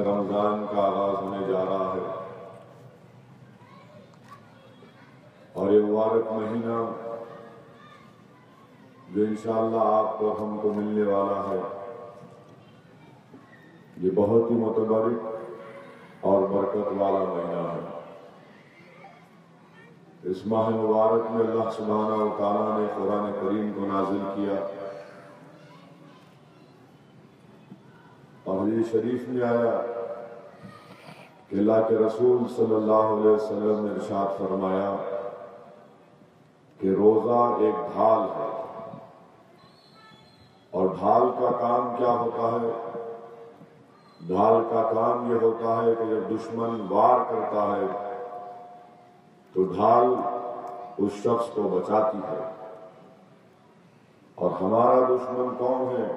رمضان کا آغاز ہونے جا رہا ہے اور یہ مبارک مہینہ جو انشاءاللہ آپ کو ہم کو ملنے والا ہے، یہ بہت ہی متبرک اور برکت والا مہینہ ہے۔ اس ماہ مبارک میں اللہ سبحانہ و تعالیٰ نے قرآن کریم کو نازل کیا اور حدیث شریف میں آیا کہ اللہ کے رسول صلی اللہ علیہ وسلم نے ارشاد فرمایا کہ روزہ ایک ڈھال ہے، اور ڈھال کا کام کیا ہوتا ہے؟ ڈھال کا کام یہ ہوتا ہے کہ جب دشمن وار کرتا ہے تو ڈھال اس شخص کو بچاتی ہے۔ اور ہمارا دشمن کون ہے؟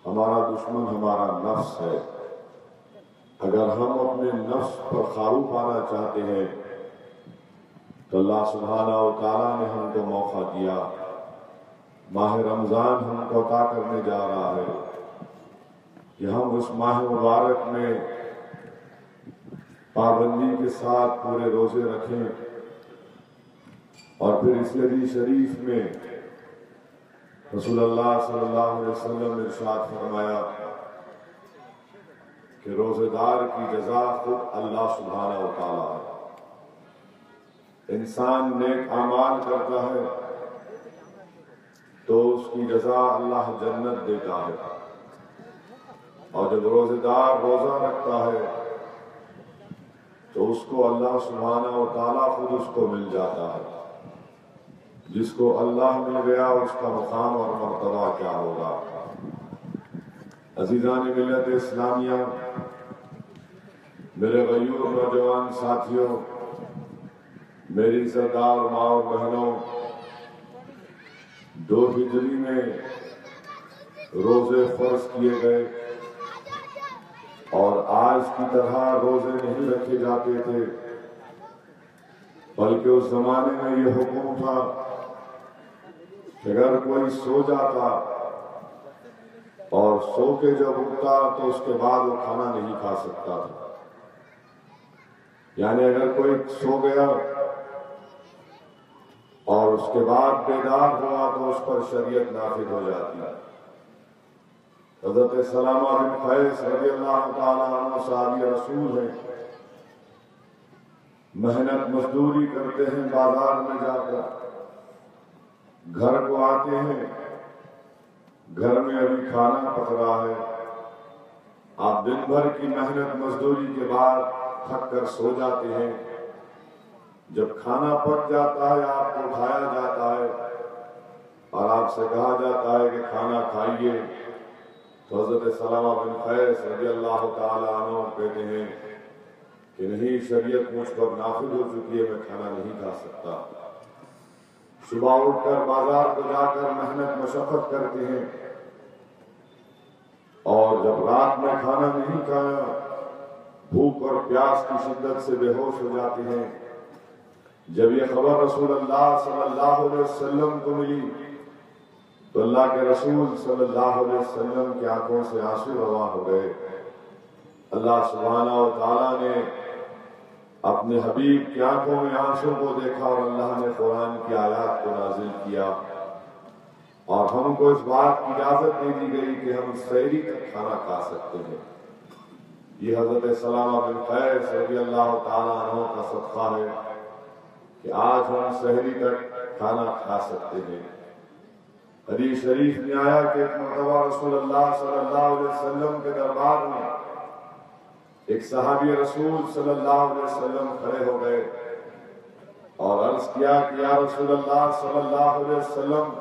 ہمارا دشمن ہمارا نفس ہے۔ اگر ہم اپنے نفس پر قابو پانا چاہتے ہیں تو اللہ سبحانہ و تعالیٰ نے ہم کو موقع دیا، ماہ رمضان ہم کو عطا کرنے جا رہا ہے کہ ہم اس ماہ مبارک میں پابندی کے ساتھ پورے روزے رکھیں، اور پھر اس حدیث شریف میں رسول اللہ صلی اللہ علیہ وسلم نے ارشاد فرمایا کہ روزے دار کی جزا خود اللہ سبحانہ و تعالیٰ ہے۔ انسان نیک اعمال کرتا ہے تو اس کی جزا اللہ جنت دیتا ہے، اور جب روزے دار روزہ رکھتا ہے تو اس کو اللہ سبحانہ و تعالیٰ خود اس کو مل جاتا ہے۔ جس کو اللہ مل گیا اس کا مقام اور مرتبہ کیا ہوگا۔ عزیزان ملت اسلامیہ، میرے غیور نوجوان ساتھیوں، میری سردار ماں اور بہنوں، 2 ہجری میں روزے فرض کیے گئے اور آج کی طرح روزے نہیں رکھے جاتے تھے، بلکہ اس زمانے میں یہ حکم تھا کہ اگر کوئی سو جاتا اور سو کے جب اٹھتا تو اس کے بعد وہ کھانا نہیں کھا سکتا تھا۔ یعنی اگر کوئی سو گیا اور اس کے بعد بیدار ہوا تو اس پر شریعت نافذ ہو جاتی ہے۔ حضرت سلامہ بن قیس رضی اللہ تعالیٰ عنہ صحابی رسول ہیں، محنت مزدوری کرتے ہیں، بازار میں جا کر گھر کو آتے ہیں، گھر میں ابھی کھانا پک رہا ہے۔ آپ دن بھر کی محنت مزدوری کے بعد تھک کر سو جاتے ہیں۔ جب کھانا پک جاتا ہے آپ کو اٹھایا جاتا ہے اور آپ سے کہا جاتا ہے کہ کھانا کھائیے، تو حضرت سلامہ بن قیس رضی اللہ تعالیٰ عنہ کہتے ہیں کہ نہیں، شریعت مجھ پر نافذ ہو چکی ہے، میں کھانا نہیں کھا سکتا۔ صبح اٹھ کر بازار کو جا کر محنت مشقت کرتے ہیں، اور جب رات میں کھانا نہیں کھایا، بھوک اور پیاس کی شدت سے بے ہوش ہو جاتے ہیں۔ جب یہ خبر رسول اللہ صلی اللہ علیہ وسلم کو ملی تو اللہ کے رسول صلی اللہ علیہ وسلم کی آنکھوں سے آنسو رواں ہو گئے۔ اللہ سبحانہ و تعالیٰ نے اپنے حبیب کی آنکھوں میں آنسو کو دیکھا اور اللہ نے قرآن کی آیات کو نازل کیا، اور ہم کو اس بات کی اجازت دے دی گئی کہ ہم سحری تک کھانا کھا سکتے ہیں۔ یہ حضرت سلامہ بن قیس رضی اللہ تعالیٰ عنہ کا صدقہ ہے کہ آج ہم سحری تک کھانا کھا سکتے ہیں۔ حدیث شریف میں آیا کہ ایک مرتبہ رسول اللہ صلی اللہ علیہ وسلم کے دربار میں ایک صحابی رسول صلی اللہ علیہ وسلم کھڑے ہو گئے اور عرض کیا کہ یا رسول اللہ صلی اللہ علیہ وسلم،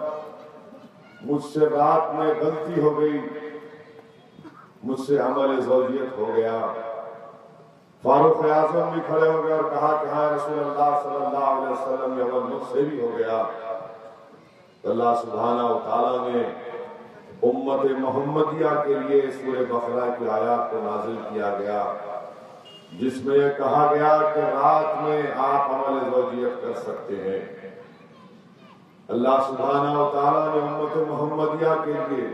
مجھ سے رات میں غلطی ہو گئی، مجھ سے عمل زوجیت ہو گیا۔ فاروق اعظم بھی کھڑے ہو گئے اور کہا کہ ہاں رسول اللہ صلی اللہ علیہ وسلم، یہ عمل مجھ سے بھی ہو گیا۔ اللہ سبحانہ و تعالیٰ نے امت محمدیہ کے لیے سورہ بقرہ کی آیات کو نازل کیا گیا، جس میں یہ کہا گیا کہ رات میں آپ عمل زوجیت کر سکتے ہیں۔ اللہ سبحانہ و تعالیٰ نے امت محمدیہ کے لیے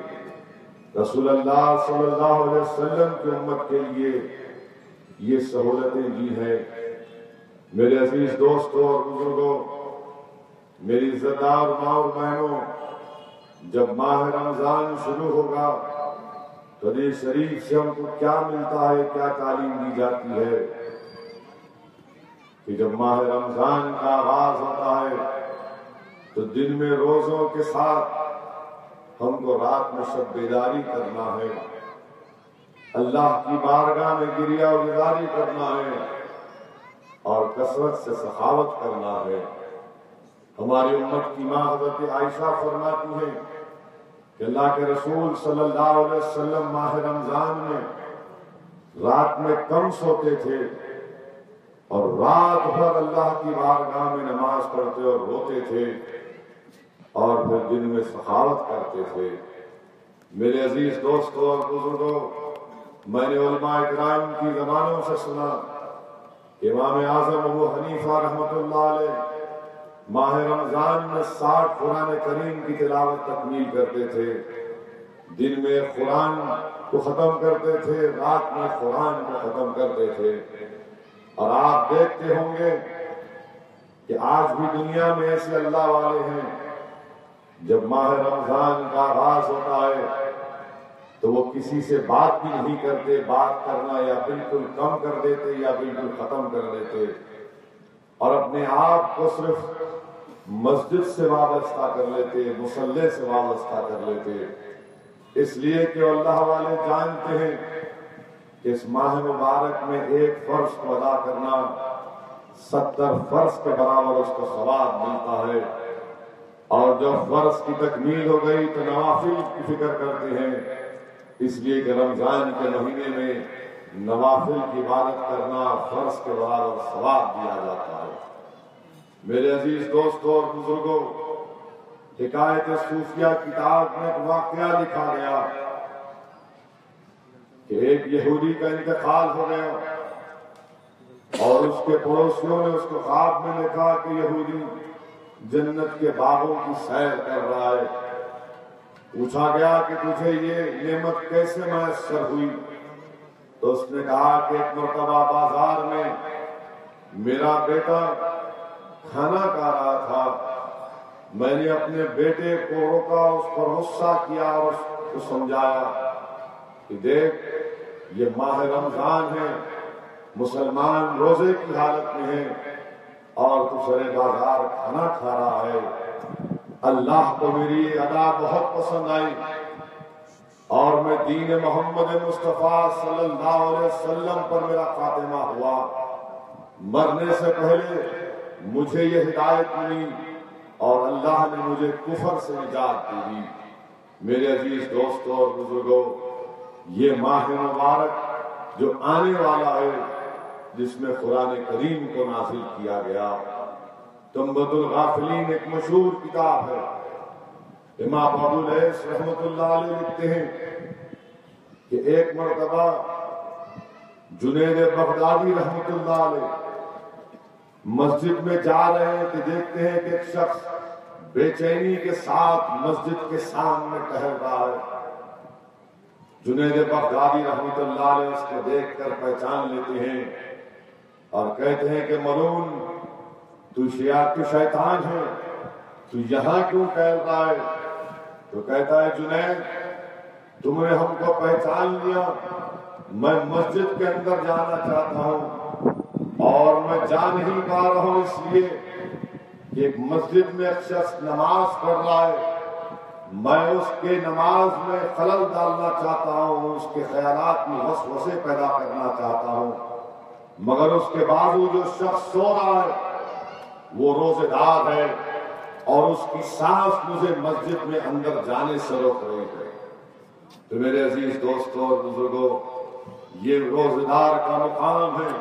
رسول اللہ صلی اللہ علیہ وسلم کی امت کے لیے یہ سہولتیں دی ہیں۔ میرے عزیز دوستوں اور بزرگوں، میری عزت دار ماں اور بہنوں، جب ماہ رمضان شروع ہوگا تو حدیث شریف سے ہم کو کیا ملتا ہے، کیا تعلیم دی جاتی ہے کہ جب ماہ رمضان کا آغاز ہوتا ہے تو دن میں روزوں کے ساتھ ہم کو رات میں شب بیداری کرنا ہے، اللہ کی بارگاہ میں گریہ و گزاری کرنا ہے اور کثرت سے سخاوت کرنا ہے۔ ہماری امت کی ماں حضرت عائشہ فرماتی ہیں کہ اللہ کے رسول صلی اللہ علیہ وسلم ماہ رمضان میں رات میں کم سوتے تھے اور رات بھر اللہ کی بارگاہ میں نماز پڑھتے اور روتے تھے اور پھر دن میں سخاوت کرتے تھے۔ میرے عزیز دوستوں اور بزرگوں، میں نے علماء اکرام کی زبانوں سے سنا کہ امام اعظم ابو حنیفہ رحمۃ اللہ علیہ ماہ رمضان میں 60 قرآن کریم کی تلاوت تکمیل کرتے تھے۔ دن میں قرآن کو ختم کرتے تھے، رات میں قرآن کو ختم کرتے تھے۔ اور آپ دیکھتے ہوں گے کہ آج بھی دنیا میں ایسے اللہ والے ہیں جب ماہ رمضان کا آغاز ہوتا ہے تو وہ کسی سے بات بھی نہیں کرتے، بات کرنا یا بالکل کم کر دیتے یا بالکل ختم کر دیتے، اور اپنے آپ کو صرف مسجد سے وابستہ کر لیتے، مصلی سے وابستہ کر لیتے، اس لیے کہ اللہ والے جانتے ہیں کہ اس ماہ مبارک میں ایک فرض کو ادا کرنا 70 فرض کے برابر اس کو ثواب ملتا ہے، اور جب فرض کی تکمیل ہو گئی تو نوافل کی فکر کرتے ہیں، اس لیے کہ رمضان کے مہینے میں نوافل کی عبادت کرنا فرض کے برابر ثواب دیا جاتا ہے۔ میرے عزیز دوستوں اور بزرگوں، حکایت صوفیہ کتاب میں ایک واقعہ لکھا گیا کہ ایک یہودی کا انتقال ہو گیا اور اس کے پڑوسیوں نے اس کو خواب میں دیکھا کہ یہودی جنت کے باغوں کی سیر کر رہا ہے۔ پوچھا گیا کہ تجھے یہ نعمت کیسے میسر ہوئی؟ تو اس نے کہا کہ ایک مرتبہ بازار میں میرا بیٹا کھانا کھا رہا تھا، میں نے اپنے بیٹے کو روکا، اس پر غصہ کیا اور اس کو سمجھایا کہ دیکھ یہ ماہ رمضان ہے، مسلمان روزے کی حالت میں ہے اور تو سرے بازار کھانا کھا رہا ہے۔ اللہ کو میری ادا بہت پسند آئی اور میں دین محمد مصطفیٰ صلی اللہ علیہ وسلم پر میرا خاتمہ ہوا، مرنے سے پہلے مجھے یہ ہدایت ملی اور اللہ نے مجھے کفر سے نجات دی۔ میرے عزیز دوستوں اور بزرگوں، یہ ماہ مبارک جو آنے والا ہے، جس میں قرآن کریم کو نازل کیا گیا، تنبت الغافلین ایک مشہور کتاب ہے، امام ابو لیث رحمۃ اللہ علیہ لکھتے ہیں کہ ایک مرتبہ جنید بغدادی رحمۃ اللہ علیہ مسجد میں جا رہے ہیں کہ دیکھتے ہیں کہ ایک شخص بے چینی کے ساتھ مسجد کے سامنے ٹہل رہا ہے۔ جنید بغدادی رحمۃ اللہ علیہ اس کو دیکھ کر پہچان لیتے ہیں اور کہتے ہیں کہ ملعون، تو شیطان ہے، تو یہاں کیوں ٹہل رہا ہے؟ تو کہتا ہے جنید، تم نے ہم کو پہچان لیا، میں مسجد کے اندر جانا چاہتا ہوں اور میں جا نہیں پا رہا ہوں اس لیے کہ ایک مسجد میں ایک شخص نماز پڑھ رہا ہے، میں اس کے نماز میں خلل ڈالنا چاہتا ہوں، اس کے خیالات میں وسوسے پیدا کرنا چاہتا ہوں، مگر اس کے باوجود جو شخص سو رہا ہے وہ روزے دار ہے اور اس کی سانس مجھے مسجد میں اندر جانے سے روک رہی ہے۔ تو میرے عزیز دوستوں اور بزرگوں، یہ روزے دار کا مقام ہے،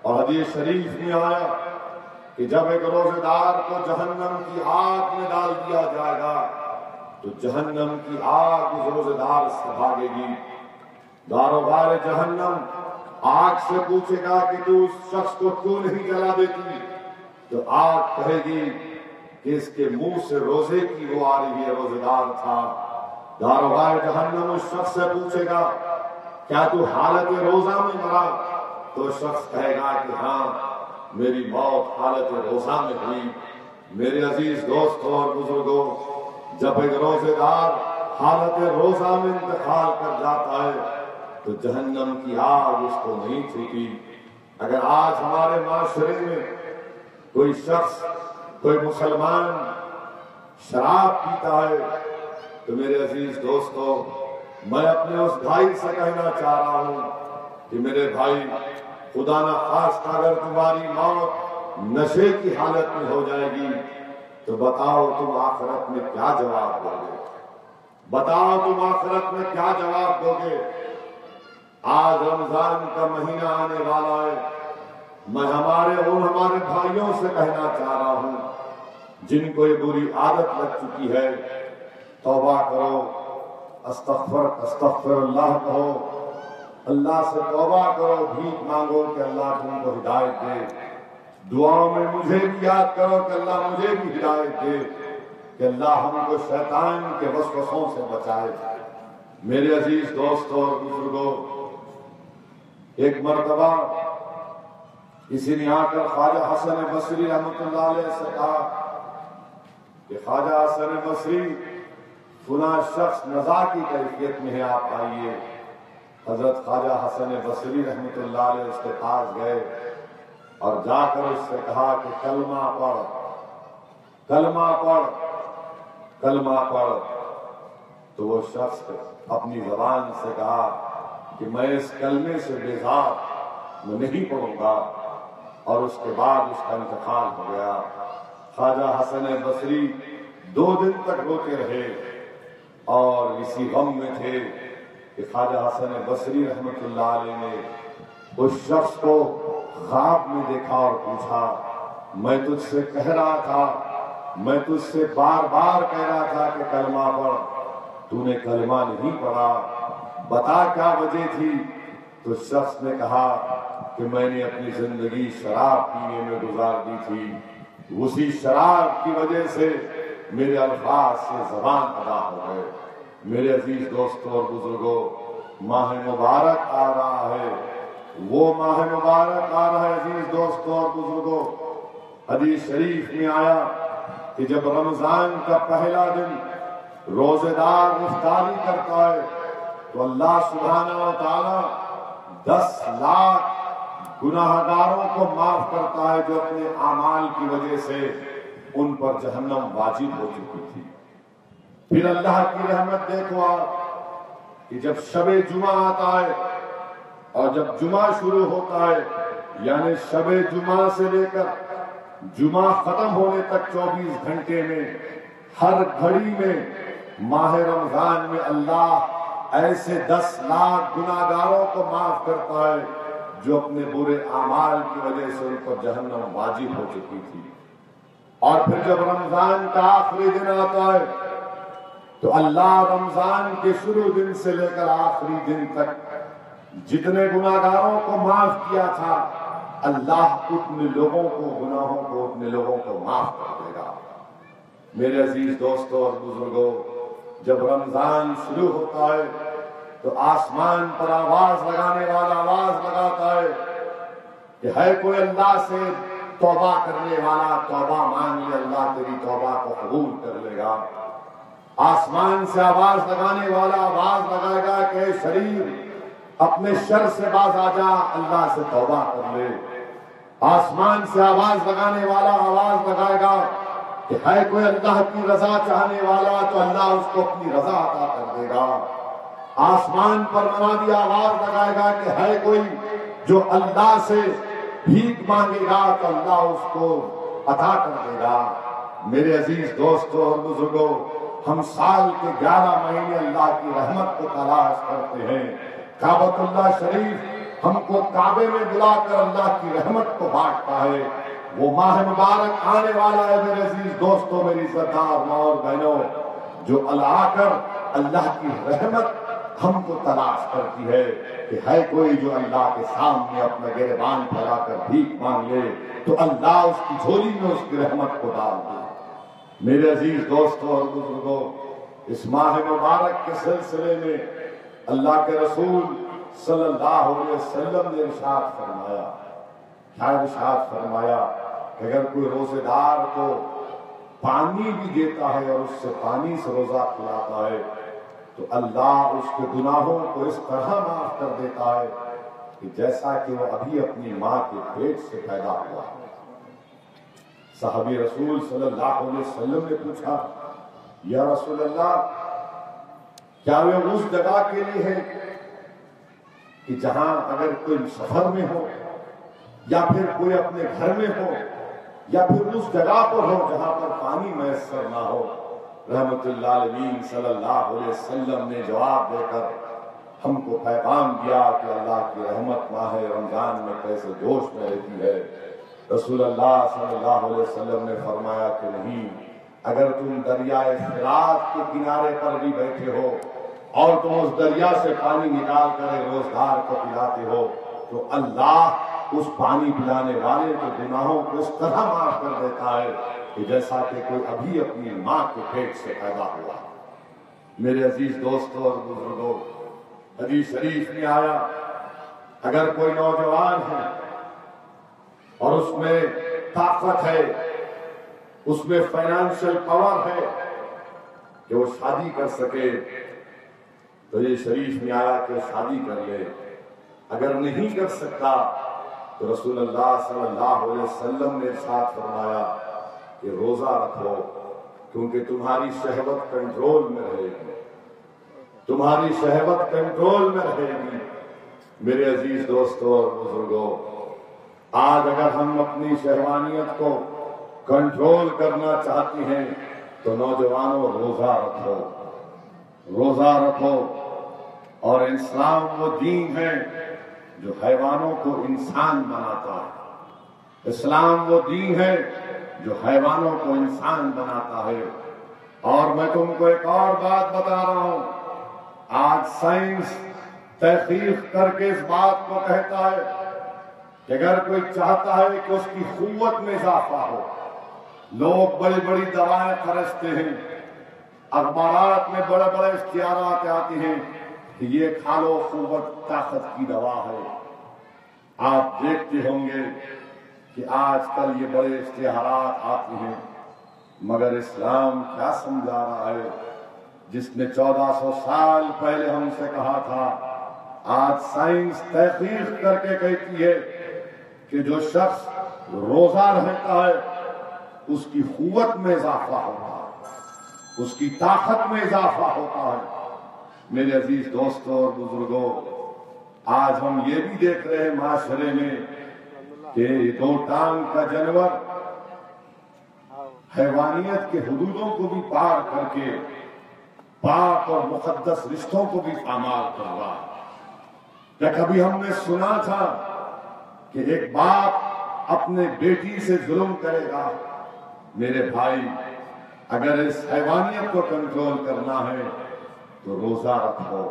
اور حدیث شریف میں آیا کہ جب ایک روزے دار کو جہنم کی آگ میں ڈال دیا جائے گا تو جہنم کی آگ اس روزے دار سے بھاگے گی۔ داروغار جہنم آگ سے پوچھے گا کہ تو اس شخص کو کیوں نہیں جلا دیتی؟ تو آگ کہے گی کہ اس کے منہ سے روزے کی وہ آ رہی ہے، روزے دار تھا داروغہ جہنم اس شخص سے پوچھے گا کیا تو حالت روزہ میں مرا؟ تو شخص کہے گا کہ ہاں میری موت حالت روزہ میں ہوئی۔ میرے عزیز دوستوں اور بزرگوں، جب ایک روزے دار حالت روزہ میں انتقال کر جاتا ہے تو جہنم کی آگ اس کو نہیں چھوتی۔ اگر آج ہمارے معاشرے میں کوئی شخص، کوئی مسلمان شراب پیتا ہے تو میرے عزیز دوستوں، میں اپنے اس بھائی سے کہنا چاہ رہا ہوں کہ میرے بھائی، خدا نہ خواستہ اگر تمہاری موت نشے کی حالت میں ہو جائے گی تو بتاؤ تم آخرت میں کیا جواب دو گے؟ بتاؤ تم آخرت میں کیا جواب دو گے؟ آج رمضان کا مہینہ آنے والا ہے، میں ہمارے بھائیوں سے کہنا چاہ رہا ہوں جن کو یہ بری عادت لگ چکی ہے، توبہ کرو، استغفر اللہ کہو، اللہ سے توبہ کرو، بھیک مانگو کہ اللہ تم کو ہدایت دے۔ دعاؤں میں مجھے بھی یاد کرو کہ اللہ مجھے بھی ہدایت دے، کہ اللہ ہم کو شیطان کے وسوسوں سے بچائے۔ میرے عزیز دوستوں اور بزرگوں، ایک مرتبہ کسی نے آ کر خواجہ حسن بصری رحمۃ اللہ علیہ سے کہا کہ خواجہ حسن بصری، فلاں شخص نزاع کی کیفیت میں ہے، آپ آئیے۔ حضرت خواجہ حسن بصری رحمۃ اللہ علیہ اس کے پاس گئے اور جا کر اس سے کہا کہ کلمہ پڑھ، کلمہ پڑھ، کلمہ پڑھ۔ تو وہ شخص اپنی زبان سے کہا کہ میں اس کلمے سے بیزار میں نہیں پڑھوں گا، اور اس کے بعد اس کا انتقال ہو گیا۔ خواجہ حسن بصری 2 دن تک روتے رہے اور اسی غم میں تھے کہ خواجہ حسن بصری رحمۃ اللہ علیہ نے اس شخص کو خواب میں دیکھا اور پوچھا، میں تجھ سے کہہ رہا تھا، میں تجھ سے بار بار کہہ رہا تھا کہ کلمہ پڑھ، تو نے کلمہ نہیں پڑھا، بتا کیا وجہ تھی؟ تو شخص نے کہا کہ میں نے اپنی زندگی شراب پینے میں گزار دی تھی، اسی شراب کی وجہ سے میرے الفاظ سے زبان ادا ہو گئے۔ میرے عزیز دوستوں اور بزرگوں، ماہ مبارک آ رہا ہے، وہ ماہ مبارک آ رہا ہے عزیز دوستوں اور بزرگوں۔ حدیث شریف میں آیا کہ جب رمضان کا پہلا دن روزے دار افطاری کرتا ہے تو اللہ سبحانہ و تعالی 10 لاکھ گناہ گاروں کو معاف کرتا ہے جو اپنے اعمال کی وجہ سے ان پر جہنم واجب ہو چکی تھی۔ پھر اللہ کی رحمت دیکھو آپ کہ جب شب جمعہ آتا ہے اور جب جمعہ شروع ہوتا ہے، یعنی شب جمعہ سے لے کر جمعہ ختم ہونے تک 24 گھنٹے میں ہر گھڑی میں ماہ رمضان میں اللہ ایسے 10 لاکھ گناہ گاروں کو معاف کرتا ہے جو اپنے برے اعمال کی وجہ سے ان پر جہنم واجب ہو چکی تھی۔ اور پھر جب رمضان کا آخری دن آتا ہے تو اللہ رمضان کے شروع دن سے لے کر آخری دن تک جتنے گناہ گاروں کو معاف کیا تھا، اللہ اتنے لوگوں کو، گناہوں کو، اتنے لوگوں کو معاف کر دے گا۔ میرے عزیز دوستوں اور بزرگوں، جب رمضان شروع ہوتا ہے تو آسمان پر آواز لگانے والا آواز لگاتا ہے کہ ہے کوئی اللہ سے توبہ کرنے والا، توبہ مانگ لے، اللہ تیری توبہ کو قبول کر لے گا۔ آسمان سے آواز لگانے والا آواز لگائے گا کہ اے شریر اپنے شر سے باز آ جا، اللہ سے توبہ کر لے۔ آسمان سے آواز لگانے والا آواز لگائے گا کہ ہے کوئی اللہ کی رضا چاہنے والا، تو اللہ اس کو اپنی رضا عطا کر دے گا۔ آسمان پر منادی آواز لگائے گا کہ ہے کوئی جو اللہ سے بھیک مانگے گا تو اللہ اس کو عطا کر دے گا۔ میرے عزیز دوستوں اور بزرگوں، ہم سال کے 11 مہینے اللہ کی رحمت کو تلاش کرتے ہیں۔ کعبۃ اللہ شریف ہم کو کعبے میں بلا کر اللہ کی رحمت کو بانٹتا ہے۔ وہ ماہ مبارک آنے والا ہے میرے عزیز دوستوں، میری عزتدار ماں اور بہنوں، جو آ کر اللہ کی رحمت ہم کو تلاش کرتی ہے کہ ہے کوئی جو اللہ کے سامنے اپنا گریبان پھیلا کر بھیک مانگ لے تو اللہ اس کی جھولی میں اس کی رحمت کو ڈال دے۔ میرے عزیز دوستوں اور بزرگوں، اس ماہ مبارک کے سلسلے میں اللہ کے رسول صلی اللہ علیہ وسلم نے ارشاد فرمایا، کیا ارشاد فرمایا کہ اگر کوئی روزے دار کو پانی بھی دیتا ہے اور اس سے پانی سے روزہ کھلاتا ہے تو اللہ اس کے گناہوں کو اس طرح معاف کر دیتا ہے کہ جیسا کہ وہ ابھی اپنی ماں کے پیٹ سے پیدا ہوا۔ صحابی رسول صلی اللہ علیہ وسلم نے پوچھا، یا رسول اللہ، کیا وہ اس جگہ کے لیے ہے کہ جہاں اگر کوئی سفر میں ہو یا پھر کوئی اپنے گھر میں ہو یا پھر اس جگہ پر ہو جہاں پر پانی میسر نہ ہو؟ رحمت اللہ علیہ صلی اللہ علیہ وسلم نے جواب دے کر ہم کو پیغام دیا کہ اللہ کی رحمت ماہ رمضان میں کیسے جوش میں رہتی ہے۔ رسول اللہ صلی اللہ علیہ وسلم نے فرمایا کہ نہیں، اگر تم دریائے فرات کے کنارے پر بھی بیٹھے ہو اور تم اس دریا سے پانی نکال کر روزگار کو پلاتے ہو تو اللہ اس پانی پلانے والے کے گناہوں کو اس طرح معاف کر دیتا ہے کہ جیسا کہ کوئی ابھی اپنی ماں کے پیٹ سے پیدا ہوا۔ میرے عزیز دوستوں اور بزرگوں، حدیث شریف میں آیا، اگر کوئی نوجوان ہے اور اس میں طاقت ہے، اس میں فائنانشل پاور ہے کہ وہ شادی کر سکے تو یہ شریف میں آیا کہ شادی کر لے۔ اگر نہیں کر سکتا تو رسول اللہ صلی اللہ علیہ وسلم نے ارشاد فرمایا کہ روزہ رکھو، کیونکہ تمہاری شہوت کنٹرول میں رہے گی، تمہاری شہوت کنٹرول میں رہے گی۔ میرے عزیز دوستوں اور بزرگوں، آج اگر ہم اپنی شہوانیت کو کنٹرول کرنا چاہتی ہیں تو نوجوانوں روزہ رکھو، روزہ رکھو۔ اور اسلام وہ دین ہے جو حیوانوں کو انسان بناتا ہے، اسلام وہ دین ہے جو حیوانوں کو انسان بناتا ہے۔ اور میں تم کو ایک اور بات بتا رہا ہوں، آج سائنس تحقیق کر کے اس بات کو کہتا ہے کہ اگر کوئی چاہتا ہے کہ اس کی قوت میں اضافہ ہو، لوگ بڑی بڑی دوائیں خرچتے ہیں، اخبارات میں بڑے بڑے اشتہارات آتے ہیں کہ یہ کھا لو قوت طاقت کی دوا ہے۔ آپ دیکھتے ہوں گے کہ آج کل یہ بڑے اشتہارات آتے ہیں، مگر اسلام کیا سمجھا رہا ہے؟ جس نے 1400 سال پہلے ہم سے کہا تھا، آج سائنس تحقیق کر کے کہتی ہے کہ جو شخص روزہ رہتا ہے اس کی قوت میں اضافہ ہوتا ہے، اس کی طاقت میں اضافہ ہوتا ہے۔ میرے عزیز دوستوں اور بزرگوں، آج ہم یہ بھی دیکھ رہے ہیں معاشرے میں کہ دو ٹانگ کا جانور حیوانیت کے حدودوں کو بھی پار کر کے پاک اور مقدس رشتوں کو بھی پامال کر رہا ہے۔ کیا کبھی ہم نے سنا تھا کہ ایک باپ اپنے بیٹی سے ظلم کرے گا؟ میرے بھائی، اگر اس حیوانیت کو کنٹرول کرنا ہے تو روزہ رکھو،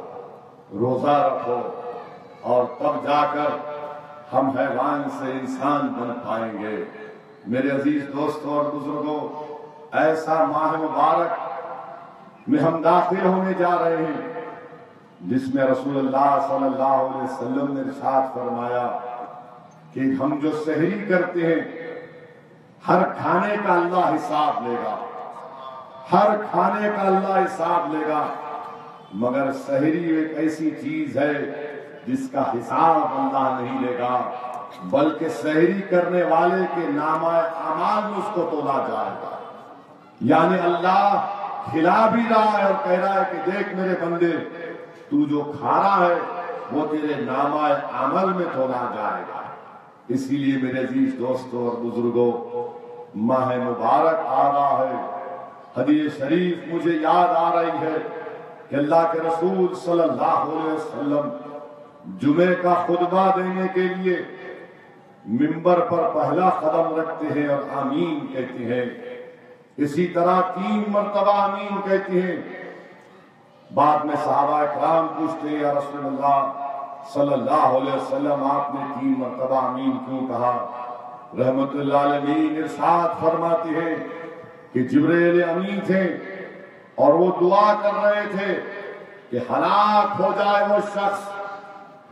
روزہ رکھو، اور تب جا کر ہم حیوان سے انسان بن پائیں گے۔ میرے عزیز دوستوں اور بزرگوں، ایسا ماہ مبارک میں ہم داخل ہونے جا رہے ہیں جس میں رسول اللہ صلی اللہ علیہ وسلم نے ارشاد فرمایا کہ ہم جو سحری کرتے ہیں ہر کھانے کا اللہ حساب لے گا، ہر کھانے کا اللہ حساب لے گا، مگر سحری ایک ایسی چیز ہے جس کا حساب اللہ نہیں لے گا، بلکہ سحری کرنے والے کے نامہ اعمال میں اس کو تولا جائے گا۔ یعنی اللہ کھلا بھی رہا ہے اور کہہ رہا ہے کہ دیکھ میرے بندے، تو جو کھا رہا ہے وہ تیرے نامہ عمل میں تولا جائے گا۔ اسی لیے میرے عزیز دوستوں اور بزرگوں، ماہ مبارک آ رہا ہے، حدیث شریف مجھے یاد آ رہی ہے کہ اللہ کے رسول صلی اللہ علیہ وسلم جمعے کا خطبہ دینے کے لیے منبر پر پہلا قدم رکھتے ہیں اور آمین کہتے ہیں، اسی طرح 3 مرتبہ آمین کہتے ہیں۔ بعد میں صحابہ اکرام پوچھتے ہیں، یا رسول اللہ صلی اللہ علیہ وسلم آپ نے 3 مرتبہ آمین کیوں کہا؟ رحمت اللہ علیہ ارشاد فرماتے ہیں کہ جبریل امین تھے اور وہ دعا کر رہے تھے کہ ہلاک ہو جائے وہ شخص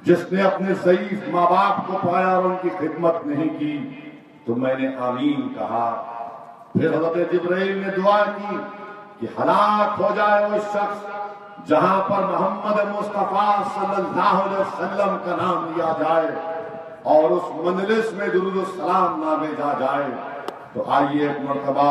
جس نے اپنے ضعیف ماں باپ کو پایا اور ان کی خدمت نہیں کی. تو میں نے آمین کہا. پھر حضرت جبرائیل نے دعا کی کہ ہلاک ہو جائے وہ شخص جہاں پر محمد مصطفیٰ صلی اللہ علیہ وسلم کا نام لیا جائے اور اس مجلس میں درود السلام نہ بھیجا جائے. تو آئیے ایک مرتبہ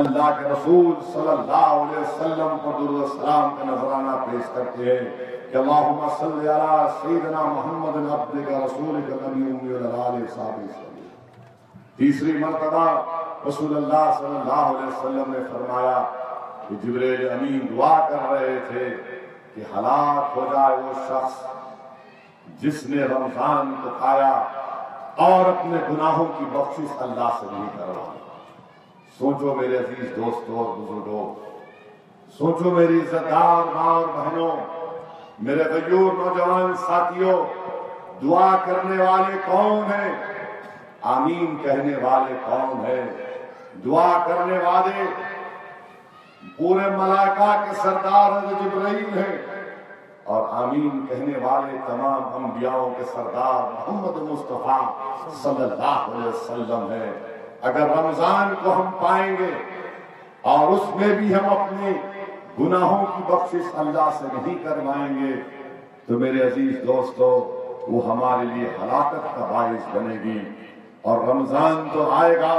اللہ کے رسول صلی اللہ علیہ وسلم کو درود السلام کا نذرانہ پیش کرتے ہیں کہ اللہم صلی علی سیدنا محمد عبدک رسولک نبی امی وعلی آلہ وصحبہ وسلم. تیسری مرتبہ رسول اللہ صلی اللہ علیہ وسلم نے فرمایا کہ جبرائیل امین دعا کر رہے تھے کہ ہلاک ہو جائے وہ شخص جس نے رمضان کو کھایا اور اپنے گناہوں کی بخشش اللہ سے نہیں کروائی. سوچو میرے عزیز دوستوں اور بزرگوں، سوچو میری عزت دار ماں اور بہنوں، میرے غیور نوجوان ساتھیوں، دعا کرنے والے کون ہیں؟ آمین کہنے والے کون ہیں؟ دعا کرنے والے پورے ملائکہ کے سردار حضرت جبرائیل ہیں اور آمین کہنے والے تمام انبیاءوں کے سردار محمد مصطفیٰ صلی اللہ علیہ وسلم ہیں. اگر رمضان کو ہم پائیں گے اور اس میں بھی ہم اپنے گناہوں کی بخشش اللہ سے نہیں کروائیں گے تو میرے عزیز دوستو وہ ہمارے لیے ہلاکت کا باعث بنے گی. اور رمضان تو آئے گا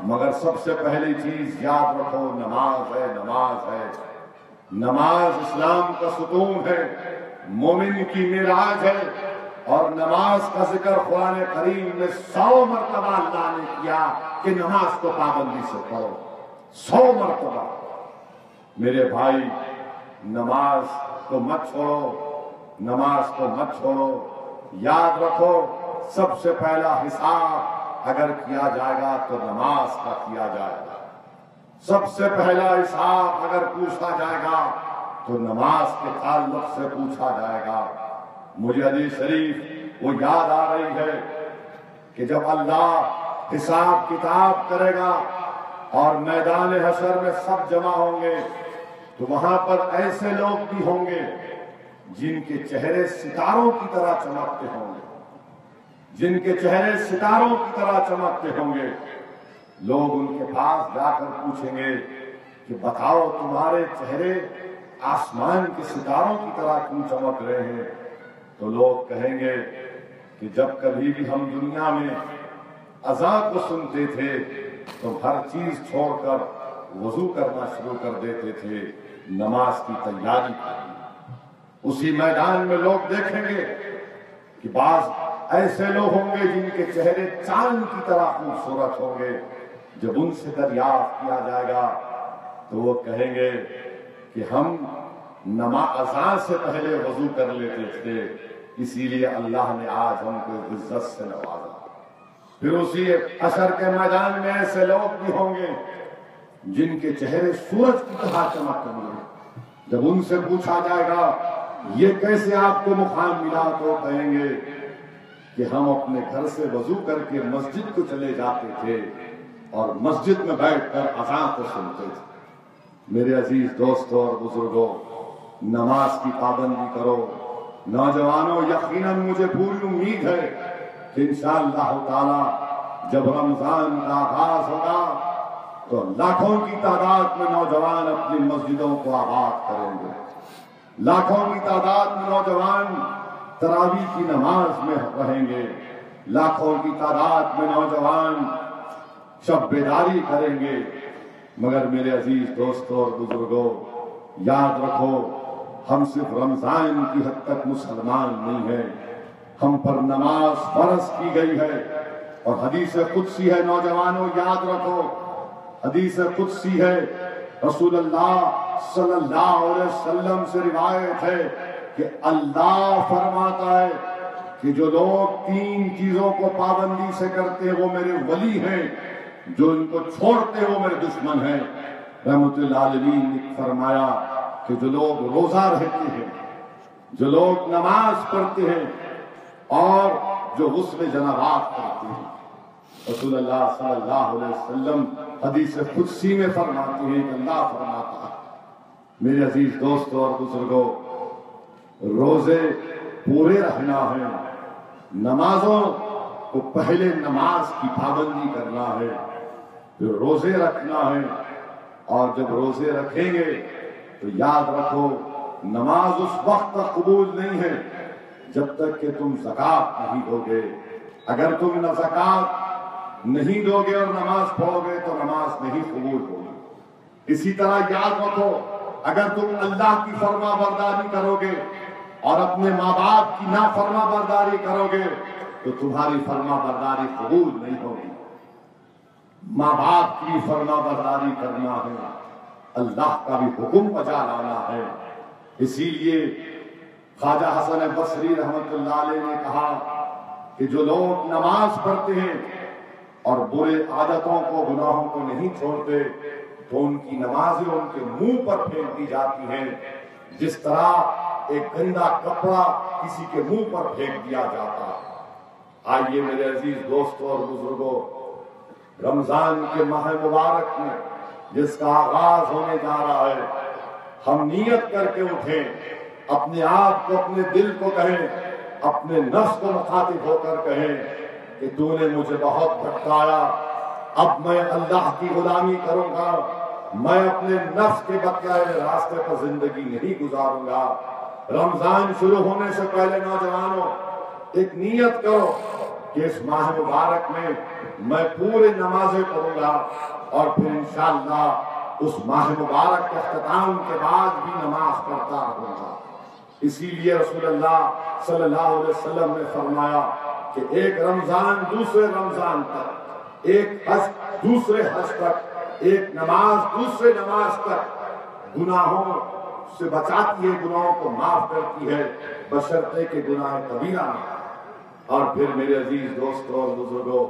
مگر سب سے پہلی چیز یاد رکھو نماز ہے. نماز ہے، نماز اسلام کا ستون ہے، مومن کی معراج ہے. اور نماز کا ذکر قرآن کریم میں 100 مرتبہ اللہ نے کیا کہ نماز کو پابندی سے پڑھو. 100 مرتبہ. میرے بھائی نماز کو مت چھوڑو، نماز کو مت چھوڑو. یاد رکھو سب سے پہلا حساب اگر کیا جائے گا تو نماز کا کیا جائے گا. سب سے پہلا حساب اگر پوچھا جائے گا تو نماز کے تعلق سے پوچھا جائے گا. مجھے حدیث شریف وہ یاد آ رہی ہے کہ جب اللہ حساب کتاب کرے گا اور میدان حشر میں سب جمع ہوں گے تو وہاں پر ایسے لوگ بھی ہوں گے جن کے چہرے ستاروں کی طرح چمکتے ہوں گے، جن کے چہرے ستاروں کی طرح چمکتے ہوں گے. لوگ ان کے پاس جا کر پوچھیں گے کہ بتاؤ تمہارے چہرے آسمان کے ستاروں کی طرح کیوں چمک رہے ہیں؟ تو لوگ کہیں گے کہ جب کبھی بھی ہم دنیا میں اذان کو سنتے تھے تو ہر چیز چھوڑ کر وضو کرنا شروع کر دیتے تھے، نماز کی تیاری کریں. اسی میدان میں لوگ دیکھیں گے کہ بعض ایسے لوگ ہوں گے جن کے چہرے چاند کی طرح خوبصورت ہوں گے. جب ان سے دریافت کیا جائے گا تو وہ کہیں گے کہ ہم اذان سے پہلے وضو کر لیتے تھے، اسی لیے اللہ نے آج ہم کو عزت سے نوازا. پھر اسی حشر کے میدان میں ایسے لوگ بھی ہوں گے جن کے چہرے سورج کی طرح چمکیں گے. جب ان سے پوچھا جائے گا یہ کیسے آپ کو مقام ملا تو کہیں گے کہ ہم اپنے گھر سے وضو کر کے مسجد کو چلے جاتے تھے اور مسجد میں بیٹھ کر اذان کو سنتے تھے. میرے عزیز دوستوں اور بزرگوں، نماز کی پابندی کرو. نوجوانوں یقیناً مجھے پوری امید ہے کہ انشاءاللہ تعالی جب رمضان کا آغاز ہوگا تو لاکھوں کی تعداد میں نوجوان اپنی مسجدوں کو آباد کریں گے. لاکھوں کی تعداد میں نوجوان تراویح کی نماز میں رہیں گے. لاکھوں کی تعداد میں نوجوان شب بیداری کریں گے. مگر میرے عزیز دوستوں اور بزرگوں، یاد رکھو ہم صرف رمضان کی حد تک مسلمان نہیں ہیں، ہم پر نماز فرض کی گئی ہے. اور حدیث قدسی ہے نوجوانوں، یاد رکھو حدیث قدسی ہے. رسول اللہ صلی اللہ علیہ وسلم سے روایت ہے کہ اللہ فرماتا ہے کہ جو لوگ 3 چیزوں کو پابندی سے کرتے ہیں وہ میرے ولی ہیں، جو ان کو چھوڑتے ہیں وہ میرے دشمن ہیں. رحمت اللہ علیہ نے فرمایا کہ جو لوگ روزہ رہتے ہیں، جو لوگ نماز پڑھتے ہیں اور جو غسل جنابات کرتے ہیں، رسول اللہ صلی اللہ علیہ وسلم حدیث قدسی میں فرماتے ہیں کہ اللہ فرماتا ہے میرے عزیز دوستوں اور بزرگوں، روزے پورے رہنا ہے، نمازوں کو پہلے نماز کی پابندی کرنا ہے، پھر روزے رکھنا ہے، اور جب روزے رکھیں گے تو یاد رکھو نماز اس وقت تک قبول نہیں ہے جب تک کہ تم زکوٰۃ نہیں دو گے۔ اگر تم نہ زکوٰۃ نہیں دو گے اور نماز پڑھو گے تو نماز نہیں قبول ہوگی۔ اسی طرح یاد رکھو اگر تم اللہ کی فرما برداری کرو گے اور اپنے ماں باپ کی نافرما برداری کرو گے تو تمہاری فرما برداری قبول نہیں ہوگی۔ ماں باپ کی فرما برداری کرنا ہے، اللہ کا بھی حکم بجا لانا ہے۔ اسی لیے خواجہ حسن بصری رحمت اللہ علیہ نے کہا کہ جو لوگ نماز پڑھتے ہیں اور برے عادتوں کو، گناہوں کو نہیں چھوڑتے تو ان کی نمازیں ان کے منہ پر پھینک دی جاتی ہیں، جس طرح ایک گندا کپڑا کسی کے منہ پر پھینک دیا جاتا۔ آئیے میرے عزیز دوستوں اور بزرگوں، رمضان کے ماہ مبارک میں جس کا آغاز ہونے جا رہا ہے، ہم نیت کر کے اٹھیں، اپنے آپ کو، اپنے دل کو کہیں، اپنے نفس کو مخاطب ہو کر کہیں کہ تو نے مجھے بہت بھٹکایا، اب میں اللہ کی غلامی کروں گا، میں اپنے نفس کے بتلائے راستے پر زندگی نہیں گزاروں گا۔ رمضان شروع ہونے سے پہلے نوجوانوں ایک نیت کرو کہ اس ماہ مبارک میں میں پورے نمازیں پڑھوں گا، اور پھر انشاءاللہ اس ماہ مبارک کے اختتام کے بعد بھی نماز پڑھتا رہوں گا۔ اسی لیے رسول اللہ صلی اللہ علیہ وسلم نے فرمایا کہ ایک رمضان دوسرے رمضان تک، ایک حج دوسرے حج تک، ایک نماز دوسرے نماز تک گناہوں سے بچاتی ہے، گناہوں کو معاف کرتی ہے، بشرطے کہ گناہ کبیرہ نہ۔ اور پھر میرے عزیز دوستوں اور بزرگوں،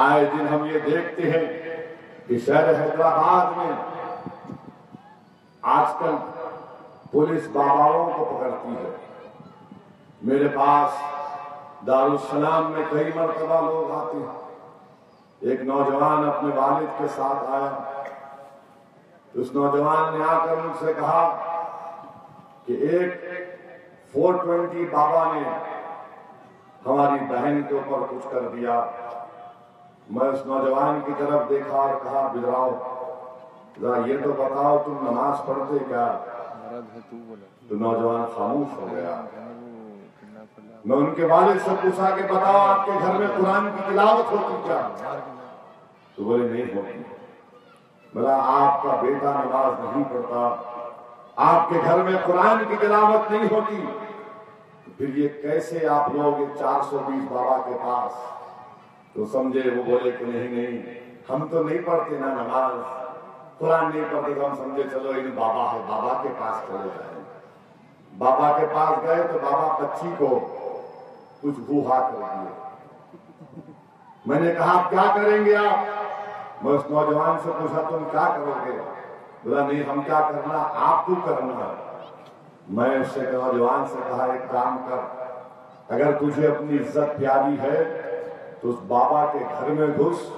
آئے دن ہم یہ دیکھتے ہیں کہ شہر حیدرآباد میں آج کل پولیس باباؤں کو پکڑتی ہے۔ میرے پاس دارالسلام میں کئی مرتبہ لوگ آتے ہیں۔ ایک نوجوان اپنے والد کے ساتھ آیا، اس نوجوان نے آ کر مجھ سے کہا کہ ایک 420 بابا نے ہماری بہن کے اوپر کچھ کر دیا۔ میں اس نوجوان کی طرف دیکھا اور کہا بجراؤ ذرا یہ تو بتاؤ تم نماز پڑھتے کیا؟ تو نوجوان خاموش ہو گیا۔ میں ان کے والد سے پوچھا کہ بتاؤ آپ کے گھر میں قرآن کی تلاوت ہوتی کیا؟ تو بولے نہیں ہوتی۔ بولا آپ کا بیٹا نماز نہیں پڑھتا، آپ کے گھر میں قرآن کی تلاوت نہیں ہوتی، پھر یہ کیسے آپ لوگ 420 بابا کے پاس؟ تو سمجھے، وہ بولے کہ نہیں ہم تو نہیں پڑھتے نا نماز، قرآن نہیں پڑھتے، تو ہم سمجھے چلو یہ بابا ہے، بابا کے پاس چلے جائیں۔ بابا کے پاس گئے تو بابا بچی کو کچھ گوہا کر دیے۔ میں نے کہا آپ کیا کریں گے آپ؟ میں اس نوجوان سے پوچھا تم کیا کرو گے؟ بولا نہیں ہم کیا کرنا، آپ کو کرنا۔ میں اس سے نوجوان سے کہا ایک کام کر، اگر تجھے اپنی عزت پیاری ہے تو اس بابا کے گھر میں گھس،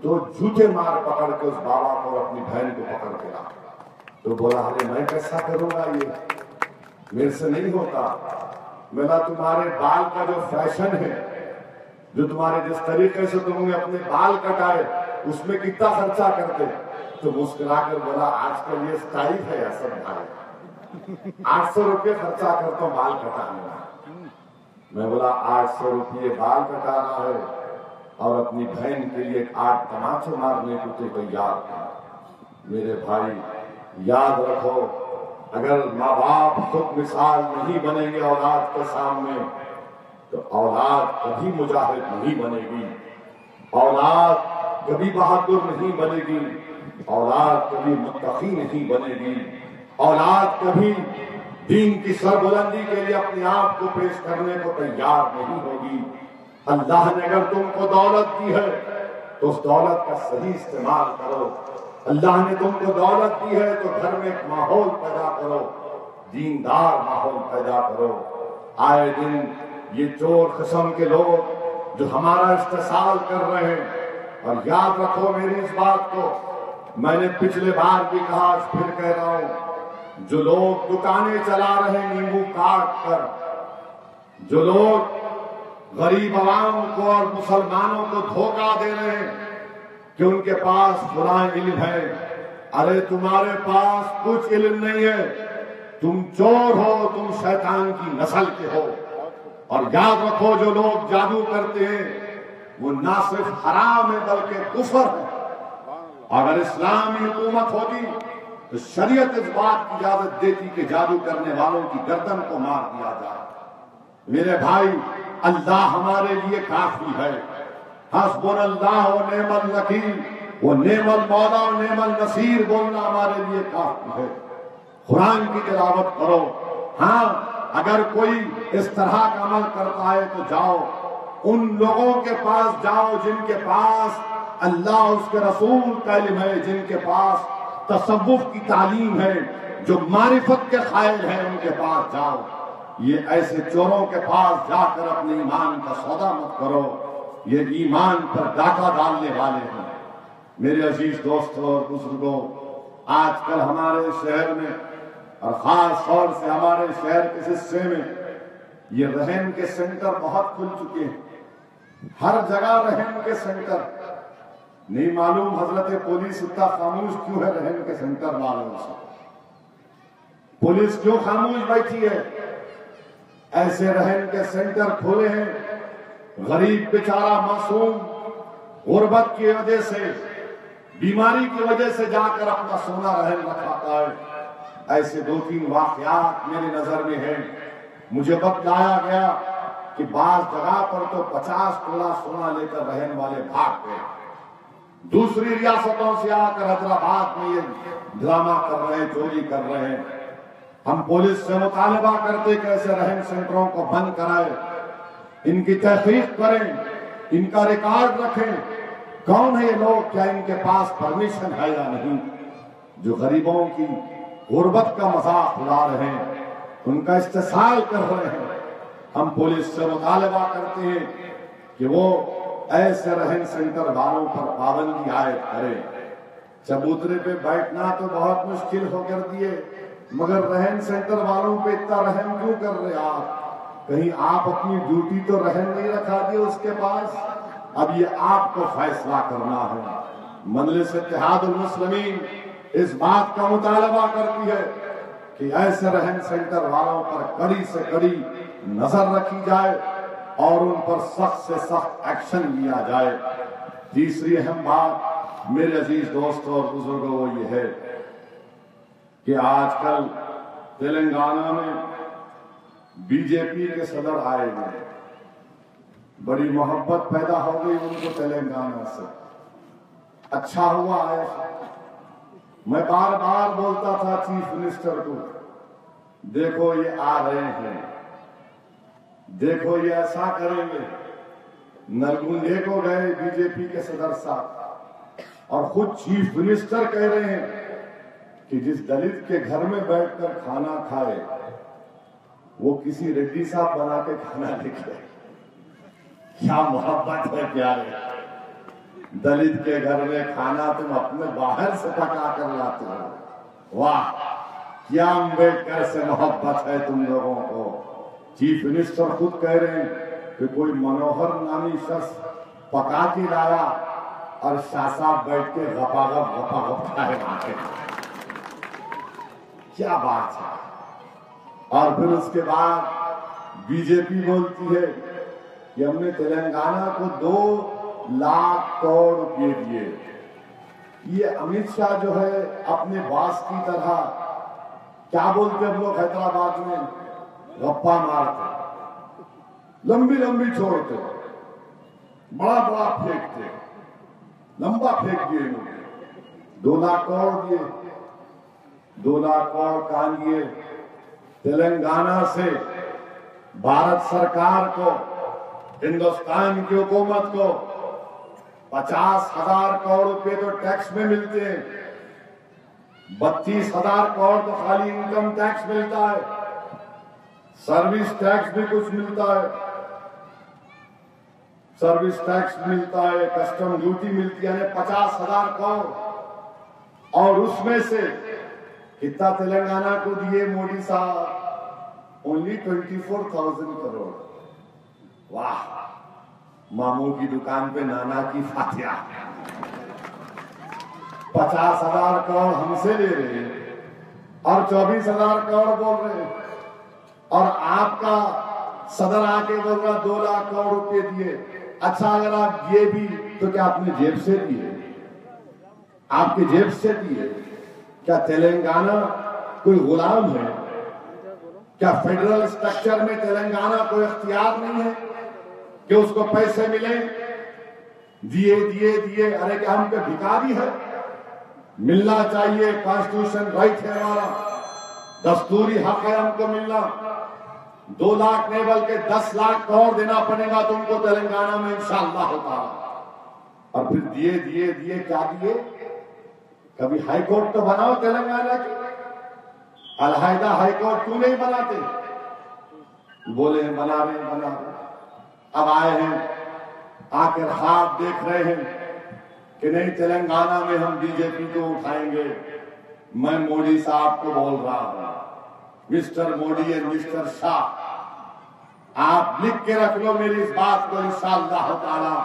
2 جوتے مار پکڑ کے اس بابا کو اور اپنی بہن کو پکڑ کے لا۔ تو بولا ارے میں کیسا کروں گا، یہ میرے سے نہیں ہوتا۔ میرا تمہارے بال کا جو فیشن ہے، جو تمہارے جس طریقے سے تم نے اپنے بال کٹائے اس میں کتنا خرچہ کرتے؟ تو مسکرا کر بولا آج کل یہ سٹائل ہے اصل بھائی، 800 روپے خرچہ کرتا ہوں بال کٹانے میں۔ میں بولا 800 روپے بال کٹا رہا ہے اور اپنی بہن کے لیے 8 تماچے مارنے کو تو تیار تھا۔ میرے بھائی یاد رکھو، اگر ماں باپ خود مثال نہیں بنیں گے اولاد کے سامنے تو اولاد کبھی مجاہد نہیں بنے گی، اولاد کبھی بہادر نہیں بنے گی، اولاد کبھی متقی نہیں بنے گی، اولاد کبھی دین کی سربلندی کے لیے اپنے آپ کو پیش کرنے کو تیار نہیں ہوگی۔ اللہ نے اگر تم کو دولت دی ہے تو اس دولت کا صحیح استعمال کرو۔ اللہ نے تم کو دولت دی ہے تو گھر میں ایک ماحول پیدا کرو، دیندار ماحول پیدا کرو۔ آئے دن یہ چور قسم کے لوگ جو ہمارا استحصال کر رہے ہیں، اور یاد رکھو میری اس بات کو، میں نے پچھلے بار بھی کہا، آج پھر کہہ رہا ہوں، جو لوگ دکانیں چلا رہے ہیں نیمبو کاٹ کر، جو لوگ غریب عوام کو اور مسلمانوں کو دھوکہ دے رہے ہیں کہ ان کے پاس فلاں علم ہے، ارے تمہارے پاس کچھ علم نہیں ہے، تم چور ہو، تم شیطان کی نسل کے ہو۔ اور یاد رکھو جو لوگ جادو کرتے ہیں وہ نہ صرف حرام ہے بلکہ کفر ہے۔ اگر اسلامی حکومت ہوتی تو شریعت اس بات کی اجازت دیتی کہ جادو کرنے والوں کی گردن کو مار دیا جائے۔ میرے بھائی، اللہ ہمارے لیے کافی ہے، حسبنا اللہ و نعم الوکیل و نعم المولا و نعم النصیر بولنا ہمارے لیے کافی ہے۔ قرآن کی تلاوت کرو، ہاں اگر کوئی اس طرح کا عمل کرتا ہے تو جاؤ ان لوگوں کے پاس جاؤ جن کے پاس اللہ اس کے رسول کا علم ہے، جن کے پاس تصوف کی تعلیم ہے، جو معرفت کے قائل ہیں، ان کے پاس جاؤ۔ یہ ایسے چوروں کے پاس جا کر اپنے ایمان کا سودا مت کرو، یہ ایمان پر ڈاکہ ڈالنے والے ہیں۔ میرے عزیز دوستوں اور بزرگوں، آج کل ہمارے شہر میں اور خاص طور سے ہمارے شہر کے حصے میں یہ رہن کے سینٹر بہت کھل چکے ہیں، ہر جگہ رہن کے سینٹر۔ نہیں معلوم حضرت پولیس اتنا خاموش کیوں ہے رہن کے سینٹر والوں سے؟ پولیس کیوں خاموش بیٹھی ہے؟ ایسے رہن کے سینٹر کھولے ہیں، غریب بیچارہ معصوم غربت کی وجہ سے، بیماری کی وجہ سے جا کر اپنا سونا رہن رکھاتا ہے۔ ایسے 2-3 واقعات میری نظر میں ہیں۔ مجھے بتلایا گیا کہ بعض جگہ پر تو 50 تولہ سونا لے کر رہن والے بھاگ گئے، دوسری ریاستوں سے آ کر حیدرآباد میں یہ ڈرامہ کر رہے ہیں، چوری کر رہے ہیں۔ ہم پولیس سے مطالبہ کرتے کہ ایسے رہن سینٹروں کو بند کرائے، ان کی تحقیق کریں، ان کا ریکارڈ رکھیں، کون ہے یہ لوگ، کیا ان کے پاس پرمیشن ہے یا نہیں، جو غریبوں کی غربت کا مذاق اڑا رہے ہیں، ان کا استحصال کر رہے ہیں۔ ہم پولیس سے مطالبہ کرتے ہیں کہ وہ ایسے رہن سینٹر والوں پر پابندی عائد کرے۔ چبوترے پہ بیٹھنا تو بہت مشکل ہو کر دیے، مگر رہن سینٹر والوں پہ اتنا رحم کیوں کر رہے آپ؟ کہیں آپ اپنی ڈیوٹی تو رہن نہیں رکھا دیے اس کے پاس؟ اب یہ آپ کو فیصلہ کرنا ہے۔ مجلس اتحاد المسلمین اس بات کا مطالبہ کرتی ہے کہ ایسے رہن سینٹر والوں پر کڑی سے کڑی نظر رکھی جائے اور ان پر سخت سے سخت ایکشن لیا جائے۔ تیسری اہم بات میرے عزیز دوستوں اور بزرگوں وہ یہ ہے کہ آج کل تلنگانہ میں بی جے پی کے صدر آئے ہوئے، بڑی محبت پیدا ہو گئی ان کو تلنگانہ سے، اچھا ہوا ہے۔ میں بار بار بولتا تھا چیف منسٹر کو، دیکھو یہ آ رہے ہیں، دیکھو یہ ایسا کریں گے۔ نرگنڈے کو گئے بی جے پی کے صدر صاحب اور خود چیف منسٹر کہہ رہے ہیں کہ جس دلت کے گھر میں بیٹھ کر کھانا کھائے وہ کسی ریڈی صاحب بنا کے کھانا لے کے آئے۔ کیا محبت ہے پیارے، دلت کے گھر میں کھانا تم اپنے باہر سے پکا کر لاتے ہو۔ واہ، کیا امبیڈکر سے محبت ہے تم لوگوں کو۔ چیف منسٹر خود کہہ رہے ہیں کہ کوئی منوہر نامی شخص پکا کے لایا اور شاہ صاحب بیٹھ کے غپا غپ کھائے آتے۔ کیا بات ہے۔ اور پھر اس کے بعد بی جے پی بولتی ہے کہ ہم نے تلنگانہ کو 2 لاکھ کروڑ روپے دیے۔ یہ امت شاہ جو ہے اپنے باس کی طرح کیا بولتے ہم لوگ حیدرآباد میں، گپا مارتے، لمبی لمبی چھوڑتے، بڑا بڑا پھینکتے، لمبا پھینک دیے انہوں نے۔ 2 لاکھ کروڑ دیے، 2 لاکھ کروڑ کہاں دیے؟ تلنگانہ سے بھارت سرکار کو، ہندوستان کی حکومت کو 50,000 کروڑ روپے تو ٹیکس میں ملتے ہیں، 32,000 کروڑ تو خالی انکم ٹیکس ملتا ہے، سروس ٹیکس بھی کچھ ملتا ہے، سروس ٹیکس ملتا ہے، کسٹم ڈیوٹی ملتی ہے، 50,000 کروڑ۔ اور اس میں سے کتنا تلنگانہ کو دیے موڈی صاحب؟ اونلی 24,000 کروڑ. واہ، ماموں کی دکان پہ نانا کی فاتحہ. 50,000 کروڑ ہم سے لے رہے ہیں اور 24,000 کروڑ بول رہے ہیں. اور آپ کا صدر آ کے بول رہا 2 لاکھ کروڑ روپے دیے. اچھا اگر آپ یہ بھی تو کیا آپ نے جیب سے دیے؟ آپ کے جیب سے دیے؟ کیا تلنگانہ کوئی غلام ہے؟ کیا فیڈرل اسٹرکچر میں تلنگانہ کوئی اختیار نہیں ہے کہ اس کو پیسے ملیں؟ دیے دیے دیے. ارے کیا ہم پہ بھکاری ہے؟ ملنا چاہیے، کانسٹیٹیوشن رائٹ ہے ہمارا، دستوری حق ہے ہم کو ملنا. 2 لاکھ نہیں بلکہ 10 لاکھ کروڑ دینا پڑے گا تم کو تلنگانہ میں انشاءاللہ تعالی. اور پھر دیے دیے دیے کیا دیے؟ کبھی ہائی کورٹ تو بناؤ تلنگانہ کی، علیحدہ ہائی کورٹ کیوں نہیں بناتے؟ بولے ہیں بنا رہے ہیں بنا رہے ہیں. اب آئے ہیں، آ کر خواب دیکھ رہے ہیں کہ نہیں تلنگانہ میں ہم بی جے پی کو اٹھائیں گے. میں موڈی صاحب کو بول رہا ہوں، مسٹر موڈی اور مسٹر شاہ، آپ لکھ کے رکھ لو میری اس بات کو. انشاءاللہ تعالی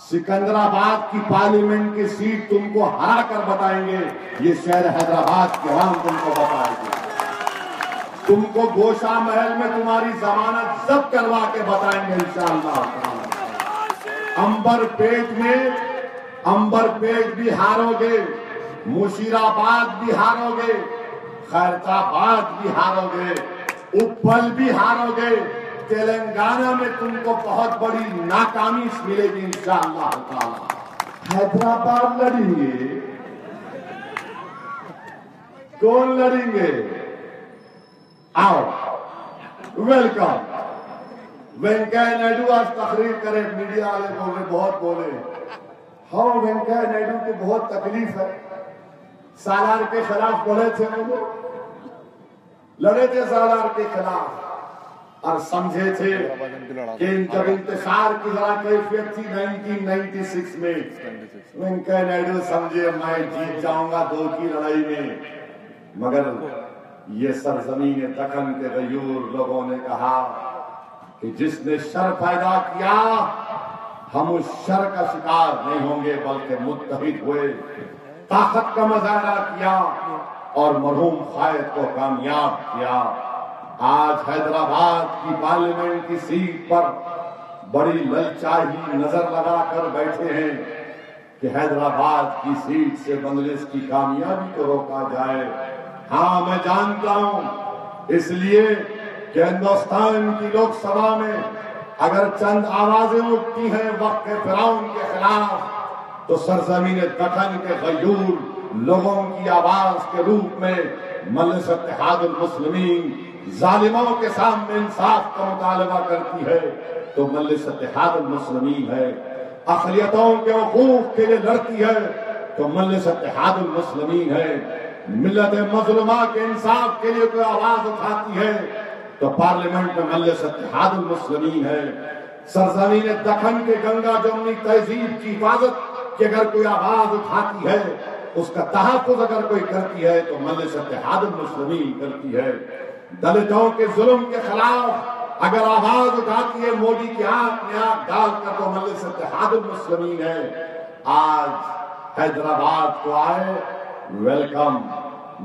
سکندرآباد کی پارلیمنٹ کی سیٹ تم کو ہرا کر بتائیں گے. یہ شہر حیدرآباد کے عوام تم کو بتائیں گے. تم کو گوشہ محل میں تمہاری ضمانت ضبط کروا کے بتائیں گے انشاءاللہ تعالی. امبر پیٹ بھی ہارو گے، مشیر آباد بھی ہارو گے، خیرت آباد بھی ہارو گے، اپل بھی ہارو گے. تلنگانہ میں تم کو بہت بڑی ناکامی ملے گی انشاءاللہ تعالی. حیدرآباد لڑیں گے، کون لڑیں گے؟ آؤ، ویلکم. وینکیا نائیڈو آج تقریر کرے، میڈیا والے بول رہے بہت بولے. ہاں، وینکیا نائیڈو کو بہت تکلیف ہے. سالار کے خلاف لڑے تھے، لڑے تھے سالار کے خلاف، اور سمجھے تھے کہ جب انتشار کی ذرا کیفیت تھی 1996 میں، وینکیا نائیڈو سمجھے میں جیت جاؤں گا 2 کی لڑائی میں. مگر یہ سرزمین دکن کے غیور لوگوں نے کہا کہ جس نے شر پیدا کیا ہم اس شر کا شکار نہیں ہوں گے بلکہ متحد ہوئے، طاقت کا مظاہرہ کیا اور مرحوم قائد کو کامیاب کیا. آج حیدرآباد کی پارلیمنٹ کی سیٹ پر بڑی للچائی نظر لگا کر بیٹھے ہیں کہ حیدرآباد کی سیٹ سے مجلس کی کامیابی کو روکا جائے. ہاں میں جانتا ہوں، اس لیے کہ ہندوستان کی لوک سبھا میں اگر چند آوازیں اٹھتی ہیں وقت فرعون کے خلاف تو سرزمین دکن کے غیور لوگوں کی آواز کے روپ میں مجلس اتحاد المسلمین ظالموں کے سامنے انصاف کا مطالبہ کرتی ہے تو مجلس اتحاد المسلمین ہے. اقلیتوں کے حقوق کے لیے لڑتی ہے تو مجلس اتحاد المسلمین ہے. ملت مظلومہ کے انصاف کے لیے کوئی آواز اٹھاتی ہے تو پارلیمنٹ میں مجلس اتحاد المسلمین ہے. سرزمین دکن کے گنگا جمنی تہذیب کی حفاظت کی اگر کوئی آواز اٹھاتی ہے، اس کا تحفظ اگر کوئی کرتی ہے تو مجلس اتحاد المسلمین کرتی ہے. دلتوں کے ظلم کے خلاف اگر آواز اٹھاتی ہے موڈی کی آنکھ میں آنکھ ڈال کر تو مجلس اتحاد المسلمین ہے. آج حیدرآباد کو آئے، ویلکم.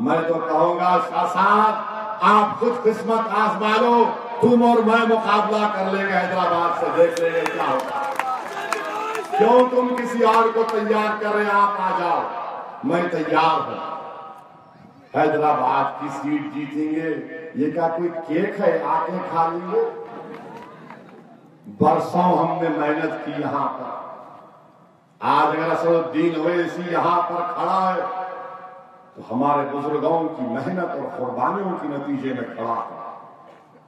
میں تو کہوں گا شاہ صاحب آپ خود قسمت آزما لو، تم اور میں مقابلہ کر لیں گے حیدرآباد سے، دیکھ لیں گے کیا ہوتا ہے. کیوں تم کسی اور کو تیار کر رہے ہیں؟ آپ آ جاؤ، میں تیار ہوں. حیدرآباد کی سیٹ جیتیں گے، یہ کیا کوئی کیک ہے آ کے کھا لیں گے؟ برسوں ہم نے محنت کی یہاں پر. آج اگر اسد الدین اویسی یہاں پر کھڑا ہے تو ہمارے بزرگوں کی محنت اور قربانیوں کے نتیجے میں کھڑا ہے.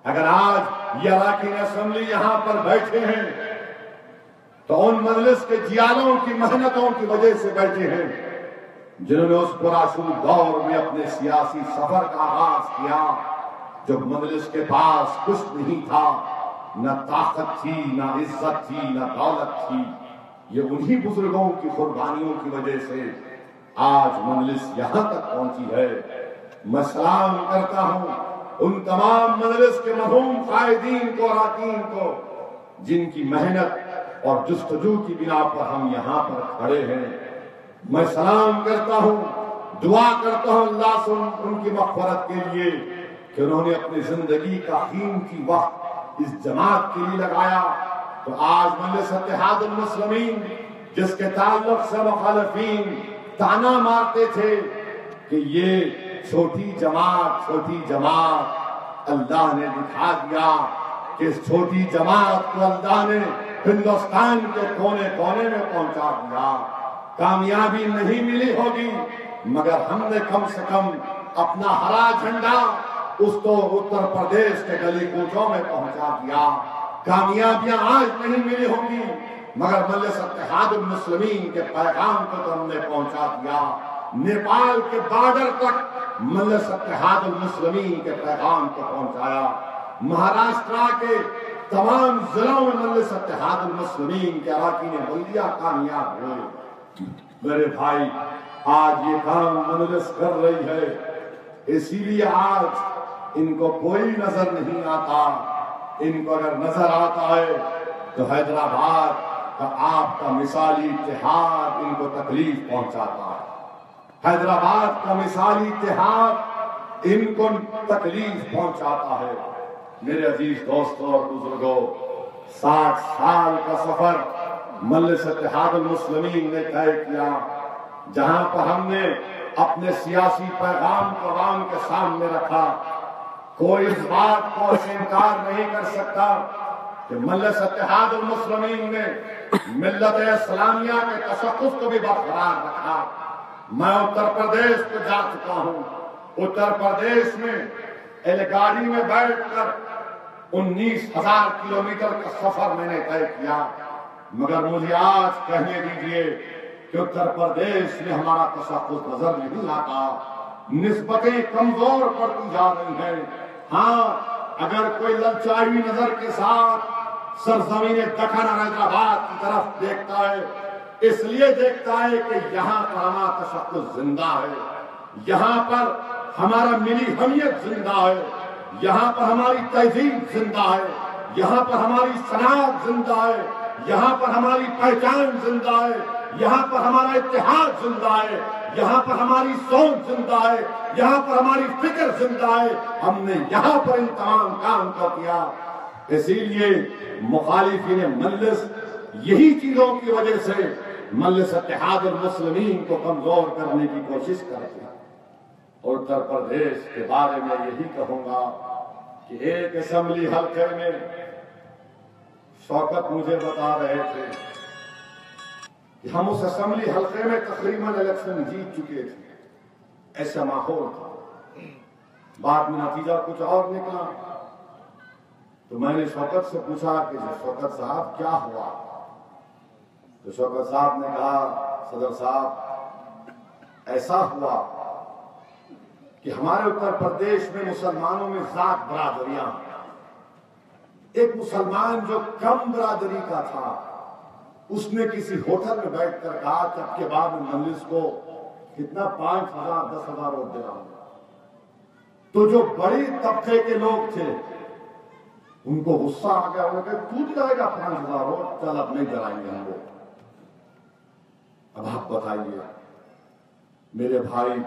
اگر آج یہ اراکین اسمبلی یہاں پر بیٹھے ہیں تو ان مجلس کے جیالوں کی محنتوں کی وجہ سے بیٹھے ہیں جنہوں نے اس پرآشوب دور میں اپنے سیاسی سفر کا آغاز کیا جب مجلس کے پاس کچھ نہیں تھا، نہ طاقت تھی، نہ عزت تھی، نہ دولت تھی. یہ انہی بزرگوں کی قربانیوں کی وجہ سے آج مجلس یہاں تک پہنچی ہے. میں سلام کرتا ہوں ان تمام مجلس کے مرحوم قائدین کو اور اراکین کو جن کی محنت اور جستجو کی بنا پر ہم یہاں پر کھڑے ہیں۔ میں سلام کرتا ہوں، دعا کرتا ہوں اللہ سے ان کی مغفرت کے لیے کہ انہوں نے اپنی زندگی کا قیمتی وقت اس جماعت کے لیے لگایا۔ تو آج مجلس اتحاد المسلمین جس کے تعلق سے مخالفین تانا مارتے تھے کہ یہ چھوٹی جماعت اللہ نے دکھا دیا کہ اس چھوٹی جماعت کو اللہ نے ہندوستان کے کونے کونے میں پہنچا دیا۔ کامیابی نہیں ملی ہوگی مگر ہم نے کم سے کم اپنا ہرا جھنڈا اس کو اتر پردیش کے گلی کوچوں میں پہنچا دیا۔ کامیابیاں آج نہیں ملی ہوں گی مگر مجلس اتحاد المسلمین کے پیغام کو تو ہم نے پہنچا دیا۔ نیپال کے بارڈر تک مجلس اتحاد المسلمین کے پیغام کو پہنچایا۔ مہاراشٹرا کے تمام ضلعوں میں مجلس اتحاد المسلمین کے اراکین بلدیہ کامیاب ہوئے۔ میرے بھائی آج یہ کام مجلس کر رہی ہے، اسی لیے آج ان کو کوئی نظر نہیں آتا۔ ان کو اگر نظر آتا ہے تو حیدرآباد کا آپ کا مثالی اتحاد ان کو تکلیف پہنچاتا ہے۔ حیدرآباد کا مثالی اتحاد ان کو تکلیف پہنچاتا ہے۔ میرے عزیز دوستوں اور بزرگوں، 60 سال کا سفر مجلس اتحاد المسلمین نے طے کیا، جہاں پر ہم نے اپنے سیاسی پیغام کو عوام کے سامنے رکھا۔ کوئی اس بات کو انکار نہیں کر سکتا کہ مجلس اتحاد المسلمین نے ملت اسلامیہ کے تشخص کو بھی برقرار رکھا۔ میں اتر پردیش کو جا چکا ہوں، اتر پردیش میں ایل گاڑی میں بیٹھ کر 19,000 کلومیٹر کا سفر میں نے طے کیا، مگر مجھے آج کہنے دیجئے کہ اتر پردیش میں ہمارا تشخص نظر نہیں آتا، نسبتیں کمزور پڑتی جا رہی ہیں۔ ہاں اگر کوئی للچائی نظر کے ساتھ سرزمین دکن اور حیدرآباد کی طرف دیکھتا ہے، اس لیے دیکھتا ہے کہ یہاں پر ہمارا تشخص زندہ ہے، یہاں پر ہمارا ملی ہمیت زندہ ہے، یہاں پر ہماری تہذیب زندہ ہے، یہاں پر ہماری صنعت زندہ ہے، یہاں پر ہماری پہچان زندہ ہے، یہاں پر ہمارا اتحاد زندہ ہے، یہاں پر ہماری سوچ زندہ ہے، یہاں پر ہماری فکر زندہ ہے۔ ہم نے یہاں پر ان تمام کام کو کیا۔ اسی لیے مخالفین مجلس یہی چیزوں کی وجہ سے مجلس اتحاد المسلمین کو کمزور کرنے کی کوشش کرتے ہیں۔ اور اتر پردیش کے بارے میں یہی کہوں گا کہ ایک اسمبلی حلقے میں شوکت مجھے بتا رہے تھے کہ ہم اس اسمبلی حلقے میں تقریباً الیکشن جیت چکے تھے، ایسا ماحول تھا۔ بعد میں نتیجہ کچھ اور نکلا تو میں نے شوکت سے پوچھا کہ شوکت صاحب کیا ہوا؟ تو شوکت صاحب نے کہا صدر صاحب ایسا ہوا کہ ہمارے اتر پردیش میں مسلمانوں میں ذات برادریاں ہیں۔ ایک مسلمان جو کم برادری کا تھا اس نے کسی ہوٹل میں بیٹھ کر کہا کہ اب کے بعد میں مجلس کو کتنا 5,000 10,000 ووٹ دے رہا ہوں۔ تو جو بڑی طبقے کے لوگ تھے ان کو غصہ آ گیا، انہوں نے کہا تو دلائے گا 5,000 ووٹ، چل اب نہیں دلائیں گے ہم وہ۔ اب آپ بتائیے میرے بھائی،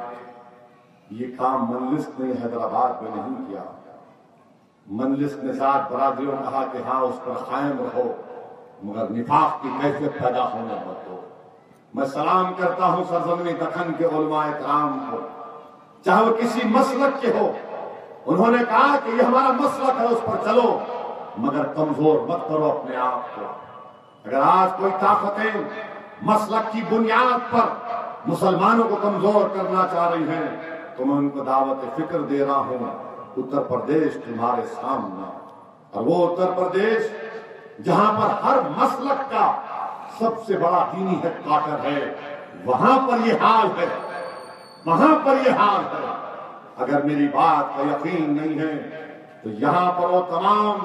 یہ کام مجلس نے حیدرآباد میں نہیں کیا۔ مجلس نے ذات برادریوں کہا کہ ہاں اس پر قائم رہو مگر نفاق کی کیفیت پیدا ہونے مت دو۔ میں سلام کرتا ہوں سرزمین دکن کے علماء کرام کو، چاہے وہ کسی مسلک کے ہو، انہوں نے کہا کہ یہ ہمارا مسلک ہے، اس پر چلو مگر کمزور مت کرو اپنے آپ کو۔ اگر آج کوئی طاقتیں مسلک کی بنیاد پر مسلمانوں کو کمزور کرنا چاہ رہی ہیں تو میں ان کو دعوت فکر دے رہا ہوں، اتر پردیش تمہارے سامنے، اور وہ اتر پردیش جہاں پر ہر مسلک کا سب سے بڑا دینی ہیڈ کوارٹر ہے، وہاں پر یہ حال ہے، وہاں پر یہ حال ہے۔ اگر میری بات کا یقین نہیں ہے تو یہاں پر وہ تمام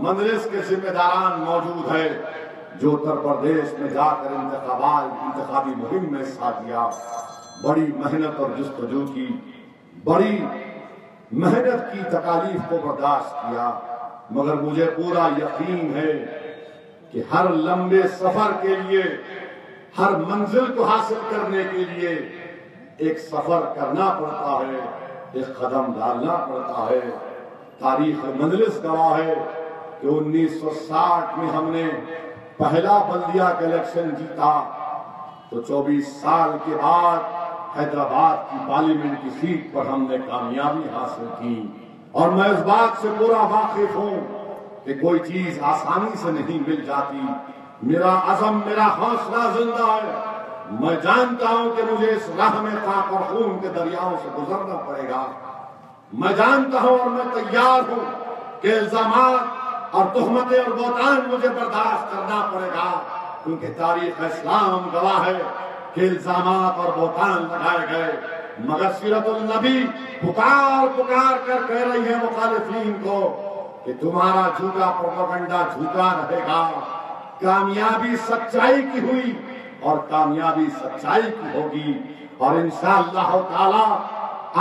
مجلس کے ذمہ داران موجود ہے جو اتر پردیش میں جا کر انتخابی مہم میں حصہ لیا، بڑی محنت اور جستجو کی، بڑی محنت کی، تکالیف کو برداشت کیا، مگر مجھے پورا یقین ہے کہ ہر لمبے سفر کے لیے، ہر منزل کو حاصل کرنے کے لیے ایک سفر کرنا پڑتا ہے، ایک قدم ڈالنا پڑتا ہے۔ تاریخ مجلس گواہ ہے کہ 1960 میں ہم نے پہلا بلدیہ کا الیکشن جیتا تو 24 سال کے بعد حیدرآباد کی پارلیمنٹ کی سیٹ پر ہم نے کامیابی حاصل کی، اور میں اس بات سے پورا واقف ہوں کہ کوئی چیز آسانی سے نہیں مل جاتی۔ میرا عزم، میرا حوصلہ زندہ ہے، میں جانتا ہوں کہ مجھے اس راہ میں خاک اور خون کے دریاؤں سے گزرنا پڑے گا، میں جانتا ہوں اور میں تیار ہوں کہ الزامات اور تہمتیں اور بہتان مجھے برداشت کرنا پڑے گا، کیونکہ تاریخ اسلام گواہ ہے کہ الزامات اور بہتان لگائے گئے، مگر سیرت النبی پکار پکار کر کہہ رہی ہے مخالفین کو کہ تمہارا جھوٹا پروپیگنڈا جھوٹا رہے گا، کامیابی سچائی کی ہوئی اور کامیابی سچائی کی ہوگی، اور انشاءاللہ تعالی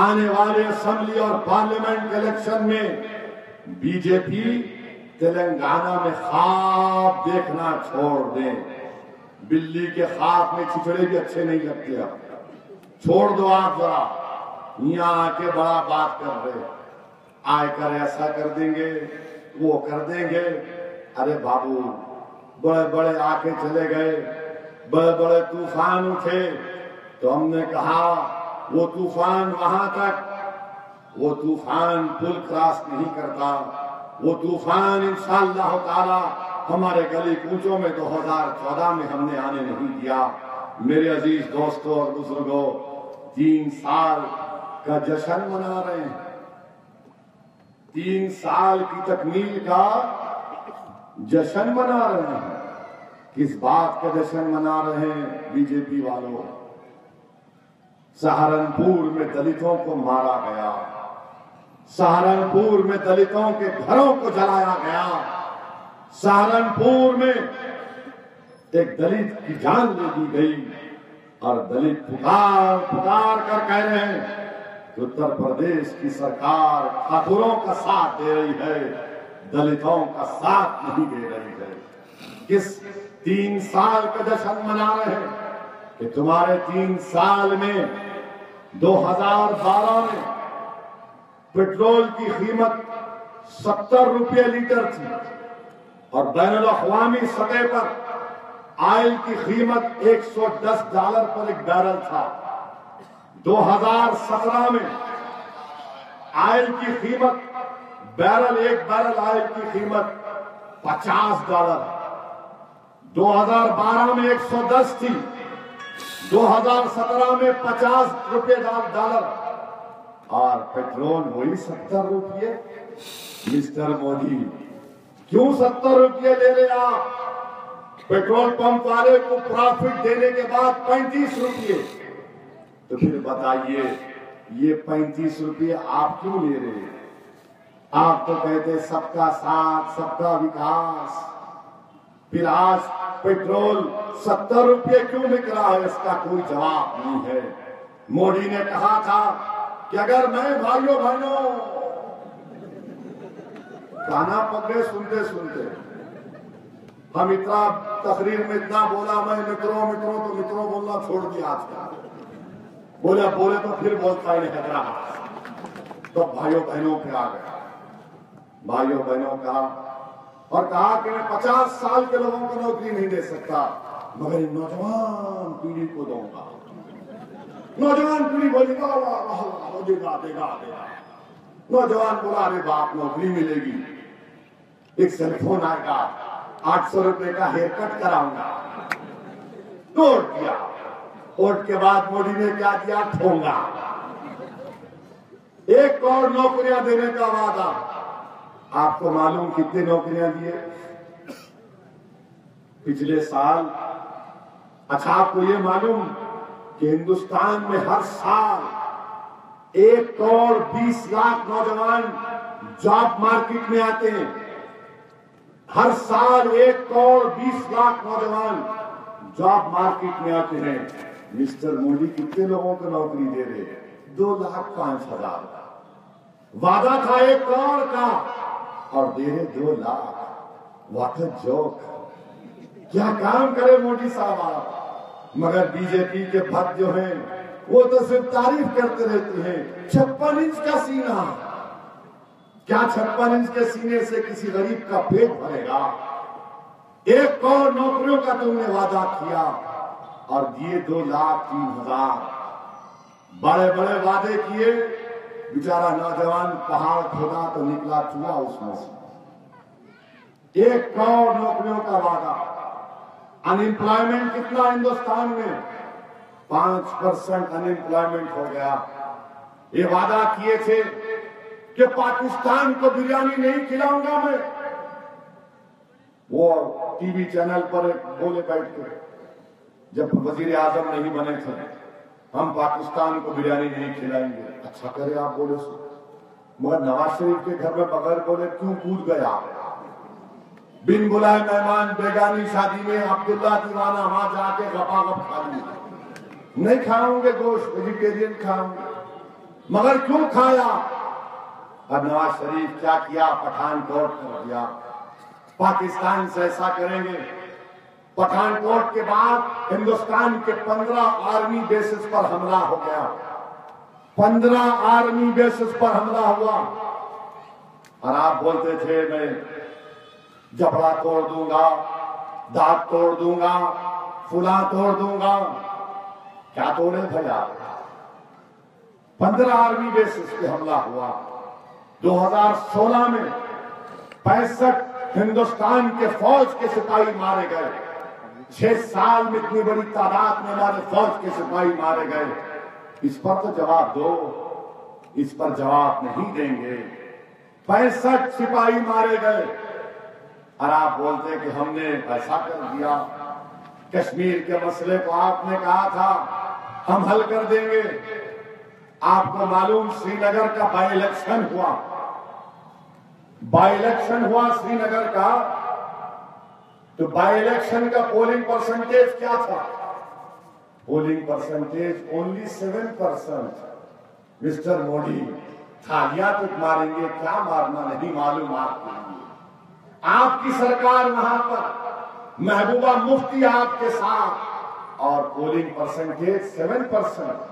آنے والے اسمبلی اور پارلیمنٹ کے الیکشن میں بی جے پی تلنگانہ میں خواب دیکھنا چھوڑ دیں۔ بلی کے خواب میں چچڑے بھی اچھے نہیں لگتے، اب چھوڑ دو آپ ذرا، یہاں آ کے بڑا بات کر رہے، آئے کر ایسا کر دیں گے، وہ کر دیں گے۔ ارے بابو، بڑے بڑے آ کے چلے گئے، بڑے بڑے طوفان اٹھے تو ہم نے کہا وہ طوفان وہاں تک، وہ طوفان پل کراس نہیں کرتا، وہ طوفان انشاءاللہ تعالی ہمارے گلی کوچوں میں 2014 میں ہم نے آنے نہیں دیا۔ میرے عزیز دوستوں اور بزرگوں، 3 سال کا جشن منا رہے ہیں، 3 سال کی تکمیل کا جشن منا رہے ہیں۔ کس بات کا جشن منا رہے ہیں بی جے پی والوں؟ سہارنپور میں دلتوں کو مارا گیا، سہارنپور میں دلتوں کے گھروں کو جلایا گیا، سہارنپور میں ایک دلت کی جان لے دی گئی، اور دلت پکار پکار کر کہہ رہے ہیں کہ اتر پردیش کی سرکار ٹھاکروں کا ساتھ دے رہی ہے، دلتوں کا ساتھ نہیں دے رہی ہے۔ کس 3 سال کا جشن منا رہے ہیں کہ تمہارے 3 سال میں 2012 میں پیٹرول کی قیمت 70 روپے لیٹر تھی، اور بین الاقوامی سطح پر آئل کی قیمت $110 پر ایک بیرل تھا۔ 2017 میں آئل کی قیمت ایک بیرل آئل کی قیمت $50، 2012 میں 110 تھی، 2017 میں $50 اور پیٹرول وہی 70 روپے۔ مسٹر مودی، کیوں 70 روپے لے رہے آپ؟ پیٹرول پمپ والے کو پرافٹ دینے کے بعد 35 روپے، تو پھر بتائیے یہ 35 روپے آپ کیوں لے رہے ہیں؟ آپ تو کہتے سب کا ساتھ، سب کا وکاس، پھر آج پیٹرول 70 روپے کیوں بک رہا ہے؟ اس کا کوئی جواب نہیں ہے۔ مودی نے کہا تھا کہ اگر میں بھائیوں گانا پکڑے سنتے سنتے ہم اتنا تقریر میں اتنا بولا، میں متروں تو متروں بولنا چھوڑ دیا آج کل، بولے تو پھر بولتا ہی نہیں حیدرآباد، تو بھائیوں بہنوں پہ آ گیا، بھائیوں بہنوں کا، اور کہا کہ میں 50 سال کے لوگوں کو نوکری نہیں دے سکتا، مگر نوجوان پیڑھی کو دوں گا۔ نوجوان پیڑھی بولی گا دے گا، نوجوان بولا ارے باپ نوکری ملے گی، ایک سیل فون آئے گا، 800 روپے کا ہیئر کٹ کراؤں گا، نوٹ کیا، ووٹ کے بعد مودی نے کیا دیا؟ ٹھونگا، 1 کروڑ نوکریاں دینے کا وعدہ۔ آپ کو معلوم کتنے نوکریاں دیے پچھلے سال؟ اچھا آپ کو یہ معلوم کہ ہندوستان میں ہر سال 1 کروڑ 20 لاکھ نوجوان جاب مارکیٹ میں آتے ہیں؟ ہر سال 1 کروڑ 20 لاکھ نوجوان جاب مارکیٹ میں آتے ہیں۔ مسٹر مودی کتنے لوگوں کو نوکری دے رہے ہیں؟ 2,05,000 وعدہ تھا 1 کروڑ کا اور دے رہے 2 لاکھ. What a joke. کیا کام کرے مودی صاحب آپ. مگر بی جے پی کے بھت جو ہیں وہ تو صرف تعریف کرتے رہتے ہیں. 56 انچ کا سینہ. کیا 56 انچ کے سینے سے کسی غریب کا پیٹ بھرے گا؟ 1 کروڑ نوکریوں کا تم نے وعدہ کیا اور دیے 2,03,000. بڑے بڑے وعدے کیے. بیچارہ نوجوان پہاڑ کھودا تو نکلا چوہا اس میں سے. 1 کروڑ نوکریوں کا وعدہ. انمپلائمنٹ کتنا ہندوستان میں؟ 5% انمپلائمنٹ ہو گیا. یہ وعدہ کیے تھے کہ پاکستان کو بریانی نہیں کھلاؤں گا میں. وہ ٹی وی چینل پر بولے بیٹھ کے جب وزیر اعظم نہیں بنے تھے ہم پاکستان کو بریانی نہیں کھلائیں گے. اچھا کرے آپ بولے سو. مگر نواز شریف کے گھر میں بغیر بولے کیوں کود گیا؟ بن بلائے مہمان بیگانی شادی میں عبداللہ دیوانہ وہاں جا کے غپا غپ کھا لیے. نہیں کھاؤں گے گوشت, ویجیٹیرین کھاؤں گے. مگر کیوں کھایا؟ اور نواز شریف کیا کیا؟ پٹھان کوٹ کر دیا. پاکستان سے ایسا کریں گے. پٹھان کوٹ کے بعد ہندوستان کے 15 آرمی بیسز پر حملہ ہو گیا. 15 آرمی بیسز پر حملہ ہوا اور آپ بولتے تھے میں جبڑا توڑ دوں گا, دانت توڑ دوں گا, فلاں توڑ دوں گا. کیا توڑے بھیا؟ 15 آرمی بیسز پہ حملہ ہوا. 2016 میں 65 ہندوستان کے فوج کے سپاہی مارے گئے. 6 سال میں اتنی بڑی تعداد میں ہمارے فوج کے سپاہی مارے گئے. اس پر تو جواب دو. اس پر جواب نہیں دیں گے. 65 سپاہی مارے گئے اور آپ بولتے کہ ہم نے ایسا کر دیا. کشمیر کے مسئلے کو آپ نے کہا تھا ہم حل کر دیں گے. آپ کو معلوم سری نگر کا بائی الیکشن ہوا. بائی الیکشن ہوا سری نگر کا تو بائی الیکشن کا پولنگ پرسنٹیج کیا تھا؟ Polling percentage only 7%. Mister Modi تھالیاں تک ماریں گے, کیا مارنا نہیں معلوم آپ کے لیے. آپ کی سرکار وہاں پر محبوبہ مفتی آپ کے ساتھ اور پولنگ پرسنٹیج 7%.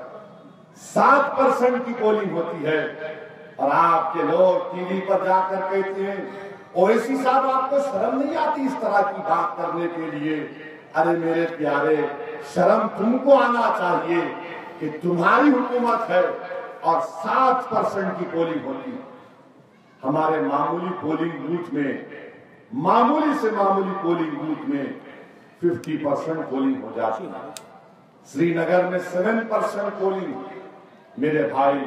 7% کی پولنگ ہوتی ہے اور آپ کے لوگ ٹی وی پر جا کر کہتے ہیں اویسی صاحب آپ کو شرم نہیں آتی اس طرح کی بات کرنے کے لیے. ارے میرے پیارے, شرم تم کو آنا چاہیے کہ تمہاری حکومت ہے اور 7% کی پولنگ ہوتی. ہمارے معمولی پولنگ بوتھ میں, معمولی سے معمولی پولنگ بوتھ میں 50% پولنگ ہو جاتی ہے. سری نگر میں 7% پولنگ. میرے بھائی,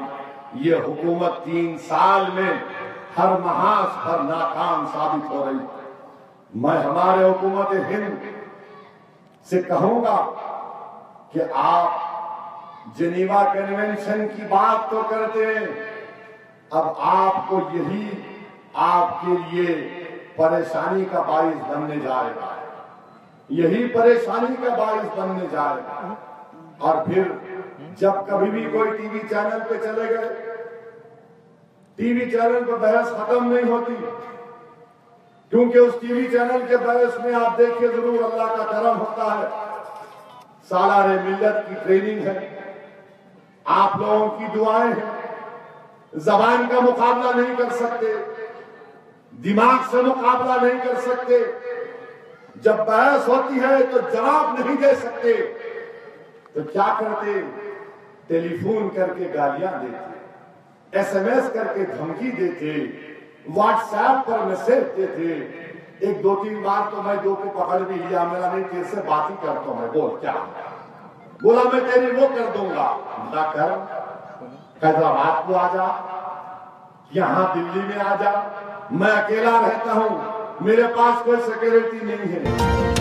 یہ حکومت 3 سال میں ہر محاذ پر ناکام ثابت ہو رہی. میں ہمارے حکومت ہند سے کہوں گا کہ آپ جنیوا کنونشن کی بات تو کرتے ہیں, اب آپ کو یہی آپ کے لیے پریشانی کا باعث بننے جائے گا. یہی پریشانی کا باعث بننے جائے گا. اور پھر جب کبھی بھی کوئی ٹی وی چینل پہ چلے گئے, ٹی وی چینل پہ بحث ختم نہیں ہوتی, کیونکہ اس ٹی وی چینل کے بحث میں آپ دیکھیں ضرور اللہ کا کرم ہوتا ہے. سالار ملت کی ٹریننگ ہے, آپ لوگوں کی دعائیں ہیں. زبان کا مقابلہ نہیں کر سکتے, دماغ سے مقابلہ نہیں کر سکتے. جب بحث ہوتی ہے تو جواب نہیں دے سکتے تو کیا کرتے؟ ٹیلی فون کر کے گالیاں دیتے, ایس ایم ایس کر کے دھمکی دیتے, واٹس ایپ پر میسج دیتے. 1-2-3 بار تو میں دو کو پکڑ بھی لیا, میرا نہیں تیرے سے بات ہی کرتا ہوں. میں بول کیا بولا, میں تیری وہ کر دوں گا. نہ کر, حیدرآباد کو آ جا, یہاں دلی میں آ جا, میں اکیلا رہتا ہوں, میرے پاس کوئی سیکورٹی نہیں ہے.